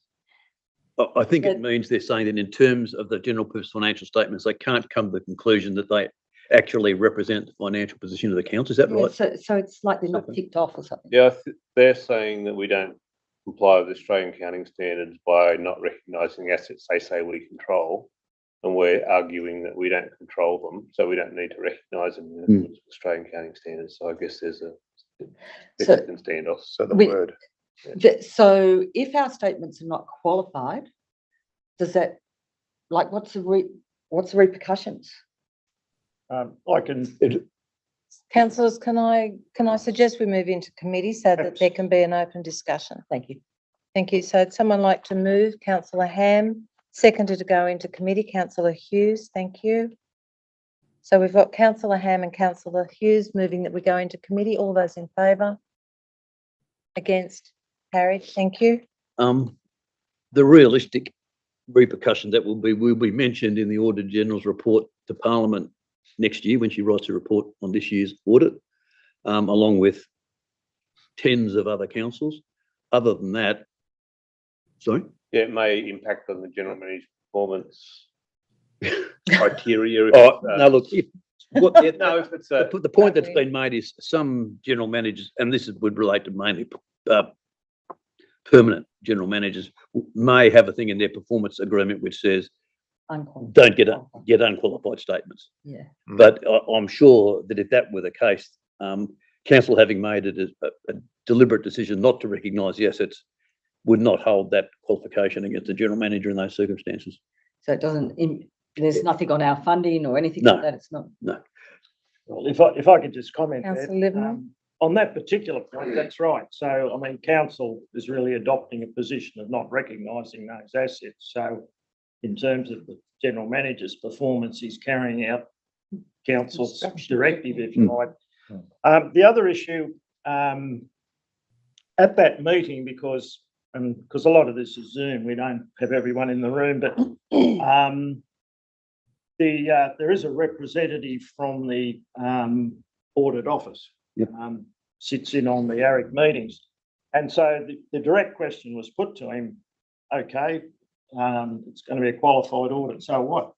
S1: I think it means they're saying that in terms of the general purpose financial statements, they can't come to the conclusion that they actually represent the financial position of the council. Is that right?
S4: So it's like they're not ticked off or something.
S8: Yeah, they're saying that we don't comply with Australian accounting standards by not recognising assets they say we control, and we're arguing that we don't control them, so we don't need to recognise them in accordance with Australian accounting standards. So I guess there's a Mexican standoff.
S5: So the word.
S4: So if our statements are not qualified, does that, like, what's the repercussions?
S7: I can.
S2: Councillors, can I suggest we move into committee so that there can be an open discussion?
S4: Thank you.
S2: Thank you. So would someone like to move? Councillor Ham, seconded to go into committee. Councillor Hughes, thank you. So we've got Councillor Ham and Councillor Hughes moving that we go into committee. All those in favour? Against? Carried. Thank you.
S1: The realistic repercussions that will be mentioned in the Auditor General's report to Parliament next year when she writes a report on this year's audit, along with tens of other councils. Other than that, sorry?
S8: Yeah, it may impact on the general manager's performance criteria.
S1: No, look,
S8: if it's
S1: the point that's been made is some general managers, and this would relate to mainly permanent general managers, may have a thing in their performance agreement which says don't get unqualified statements.
S4: Yeah.
S1: But I'm sure that if that were the case, council having made it a deliberate decision not to recognise the assets would not hold that qualification against the general manager in those circumstances.
S4: So it doesn't, there's nothing on our funding or anything like that? It's not?
S1: No.
S7: Well, if I could just comment there,
S2: Councillor Livermore?
S7: on that particular point, that's right. So, I mean, council is really adopting a position of not recognising those assets. So in terms of the general manager's performance, he's carrying out council's directive, if you like. The other issue, at that meeting, because a lot of this is Zoom, we don't have everyone in the room, but there is a representative from the audit office.
S1: Yep.
S7: Sits in on the ARIC meetings. And so the direct question was put to him, okay, it's going to be a qualified audit, so what?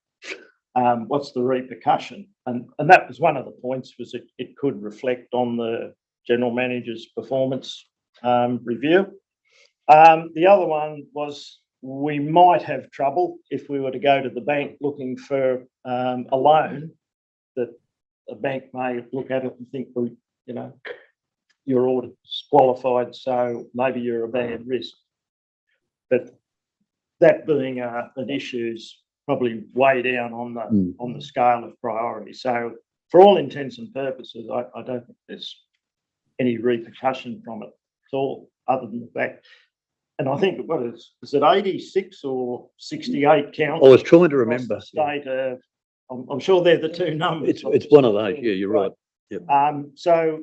S7: What's the repercussion? And that was one of the points, was it could reflect on the general manager's performance review. The other one was, we might have trouble if we were to go to the bank looking for a loan, that a bank may look at it and think, well, you know, your audit's qualified, so maybe you're a bad risk. But that being an issue is probably way down on the scale of priority. So for all intents and purposes, I don't think there's any repercussion from it at all, other than the fact. And I think, what is it 86 or 68 councils?
S1: I was trying to remember.
S7: State, I'm sure they're the two numbers.
S1: It's one of those. Yeah, you're right. Yep.
S7: So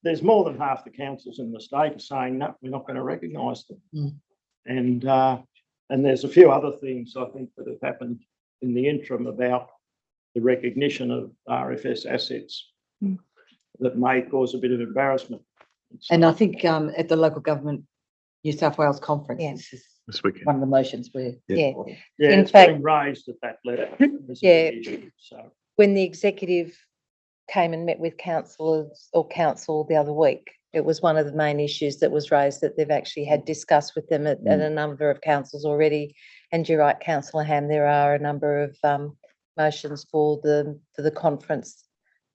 S7: there's more than half the councils in the state are saying, no, we're not going to recognise them. And there's a few other things, I think, that have happened in the interim about the recognition of RFS assets that may cause a bit of embarrassment.
S4: And I think at the local government New South Wales conference,
S2: Yes.
S4: this is one of the motions where.
S2: Yeah.
S7: Yeah,
S2: In
S7: it's
S2: fact-
S7: been raised at that level.
S2: Yeah.
S7: So,
S2: When the executive came and met with councillors or council the other week, it was one of the main issues that was raised, that they've actually had discussed with them at a number of councils already. And you're right, Councillor Ham, there are a number of motions for the conference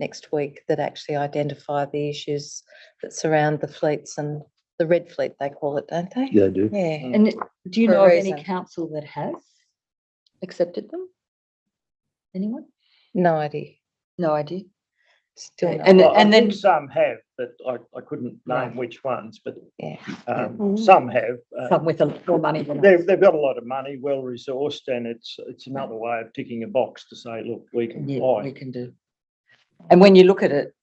S2: next week that actually identify the issues that surround the fleets, and the red fleet, they call it, don't they?
S1: Yeah, I do.
S2: Yeah.
S4: And do you
S2: For a
S4: know of any
S2: reason.
S4: council that has accepted them? Anyone?
S2: No idea.
S4: No idea.
S2: Still
S4: Okay,
S2: no.
S4: and-
S7: I
S4: then-
S7: think some have, but I couldn't name which ones, but
S2: Yeah.
S7: some have.
S4: Some with a lot more money than us.
S7: They've got a lot of money, well resourced, and it's another way of ticking a box to say, look, we can
S4: Yeah,
S7: apply.
S4: we can do. And when you look at it,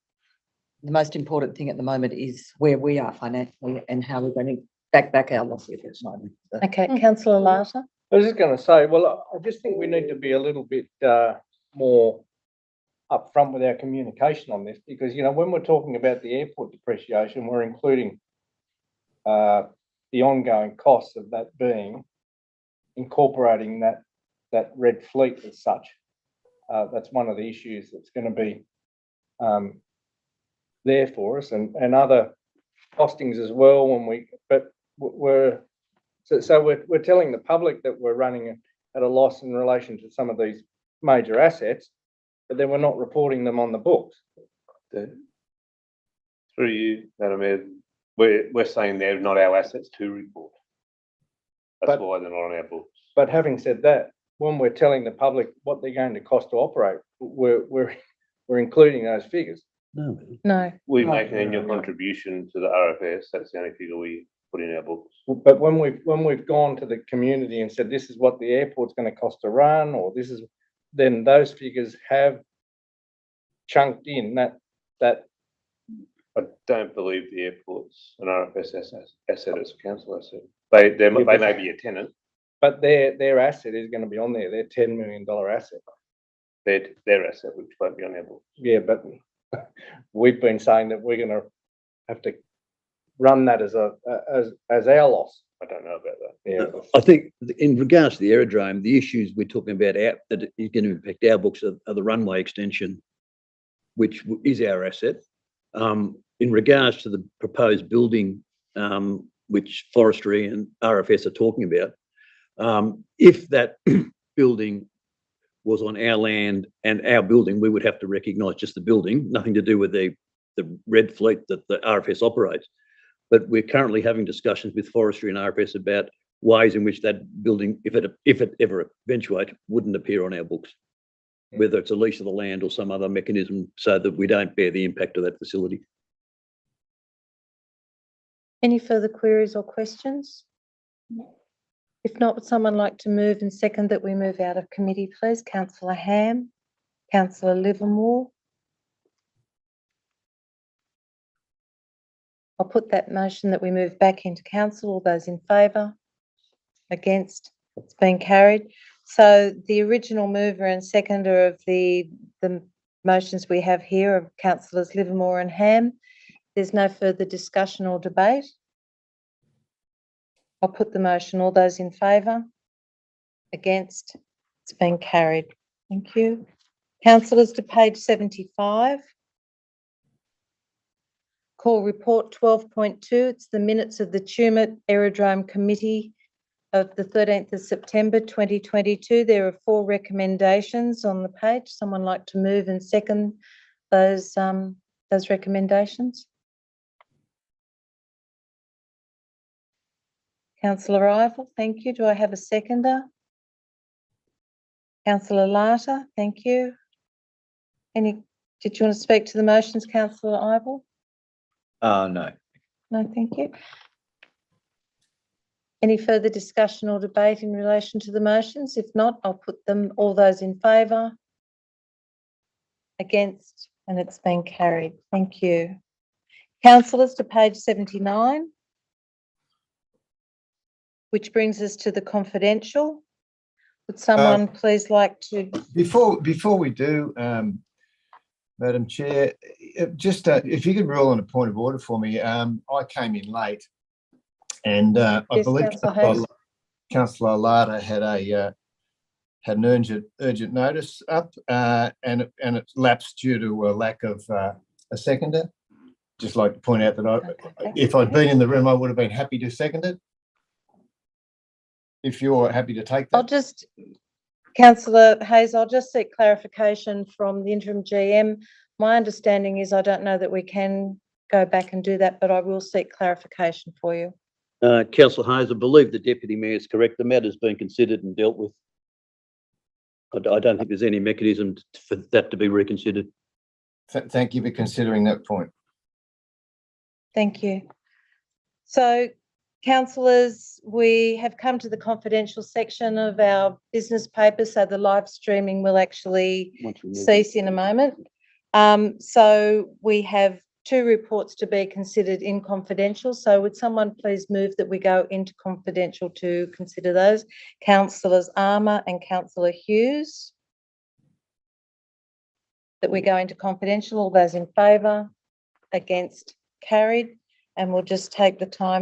S4: the most important thing at the moment is where we are financially and how we're going to back our losses.
S2: Okay, Councillor Larter?
S6: I was just going to say, well, I just think we need to be a little bit more upfront with our communication on this, because, you know, when we're talking about the airport depreciation, we're including the ongoing costs of that being incorporating that red fleet as such. That's one of the issues that's going to be there for us, and other costings as well. But we're telling the public that we're running at a loss in relation to some of these major assets, but then we're not reporting them on the books.
S8: Through you, Madam Mayor, we're saying they're not our assets to report. That's
S6: But-
S8: why they're not on our books.
S6: But having said that, when we're telling the public what they're going to cost to operate, we're including those figures.
S1: No.
S2: No.
S8: We
S4: No.
S8: make an annual contribution to the RFS. That's the only figure we put in our books.
S6: But when we've gone to the community and said this is what the airport's going to cost to run, or this is, then those figures have chunked in that.
S8: I don't believe the airport's an RFS asset, it's a council asset. They may be a tenant,
S6: But their asset is going to be on there. Their $10 million asset.
S8: their asset, which won't be on our books.
S6: Yeah, but we've been saying that we're going to have to run that as our loss.
S8: I don't know about that.
S6: Yeah.
S1: I think in regards to the aerodrome, the issues we're talking about that is going to impact our books are the runway extension, which is our asset. In regards to the proposed building, which forestry and RFS are talking about, if that building was on our land and our building, we would have to recognise just the building, nothing to do with the red fleet that the RFS operates. But we're currently having discussions with forestry and RFS about ways in which that building, if it ever eventuates, wouldn't appear on our books. whether it's a lease of the land or some other mechanism, so that we don't bear the impact of that facility.
S2: Any further queries or questions? If not, would someone like to move and second that we move out of committee, please? Councillor Ham, Councillor Livermore. I'll put that motion that we move back into council. All those in favour? Against? It's been carried. So the original mover and seconder of the motions we have here are councillors Livermore and Ham. There's no further discussion or debate. I'll put the motion. All those in favour? Against? It's been carried. Thank you. Councillors, to page 75. Call report 12.2. It's the minutes of the Tumut Aerodrome Committee of the 13th of September 2022. There are 4 recommendations on the page. Someone like to move and second those recommendations? Councillor Ivell, thank you. Do I have a seconder? Councillor Larter, thank you. Did you want to speak to the motions, Councillor Ivell?
S1: No.
S2: No, thank you. Any further discussion or debate in relation to the motions? If not, I'll put them. All those in favour? Against? And it's been carried. Thank you. Councillors, to page 79, which brings us to the confidential. Would someone please like to?
S10: Before we do, Madam Chair, just if you could rule on a point of order for me. I came in late, and I
S2: Yes,
S10: believe
S2: Councillor Hayes.
S10: Councillor Larter had an urgent notice up, and it lapsed due to a lack of a seconder. Just like to point out that if I'd been in the room, I would have been happy to second it. If you're happy to take that.
S2: Councillor Hayes, I'll just seek clarification from the interim GM. My understanding is I don't know that we can go back and do that, but I will seek clarification for you.
S1: Councillor Hayes, I believe the Deputy Mayor is correct. The matter's been considered and dealt with. I don't think there's any mechanism for that to be reconsidered.
S10: Thank you for considering that point.
S2: Thank you. So, councillors, we have come to the confidential section of our business paper, so the live streaming will actually cease in a moment. So we have 2 reports to be considered in confidential. So would someone please move that we go into confidential to consider those? Councillors Armour and Councillor Hughes. That we go into confidential. All those in favour? Against? Carried. And we'll just take the time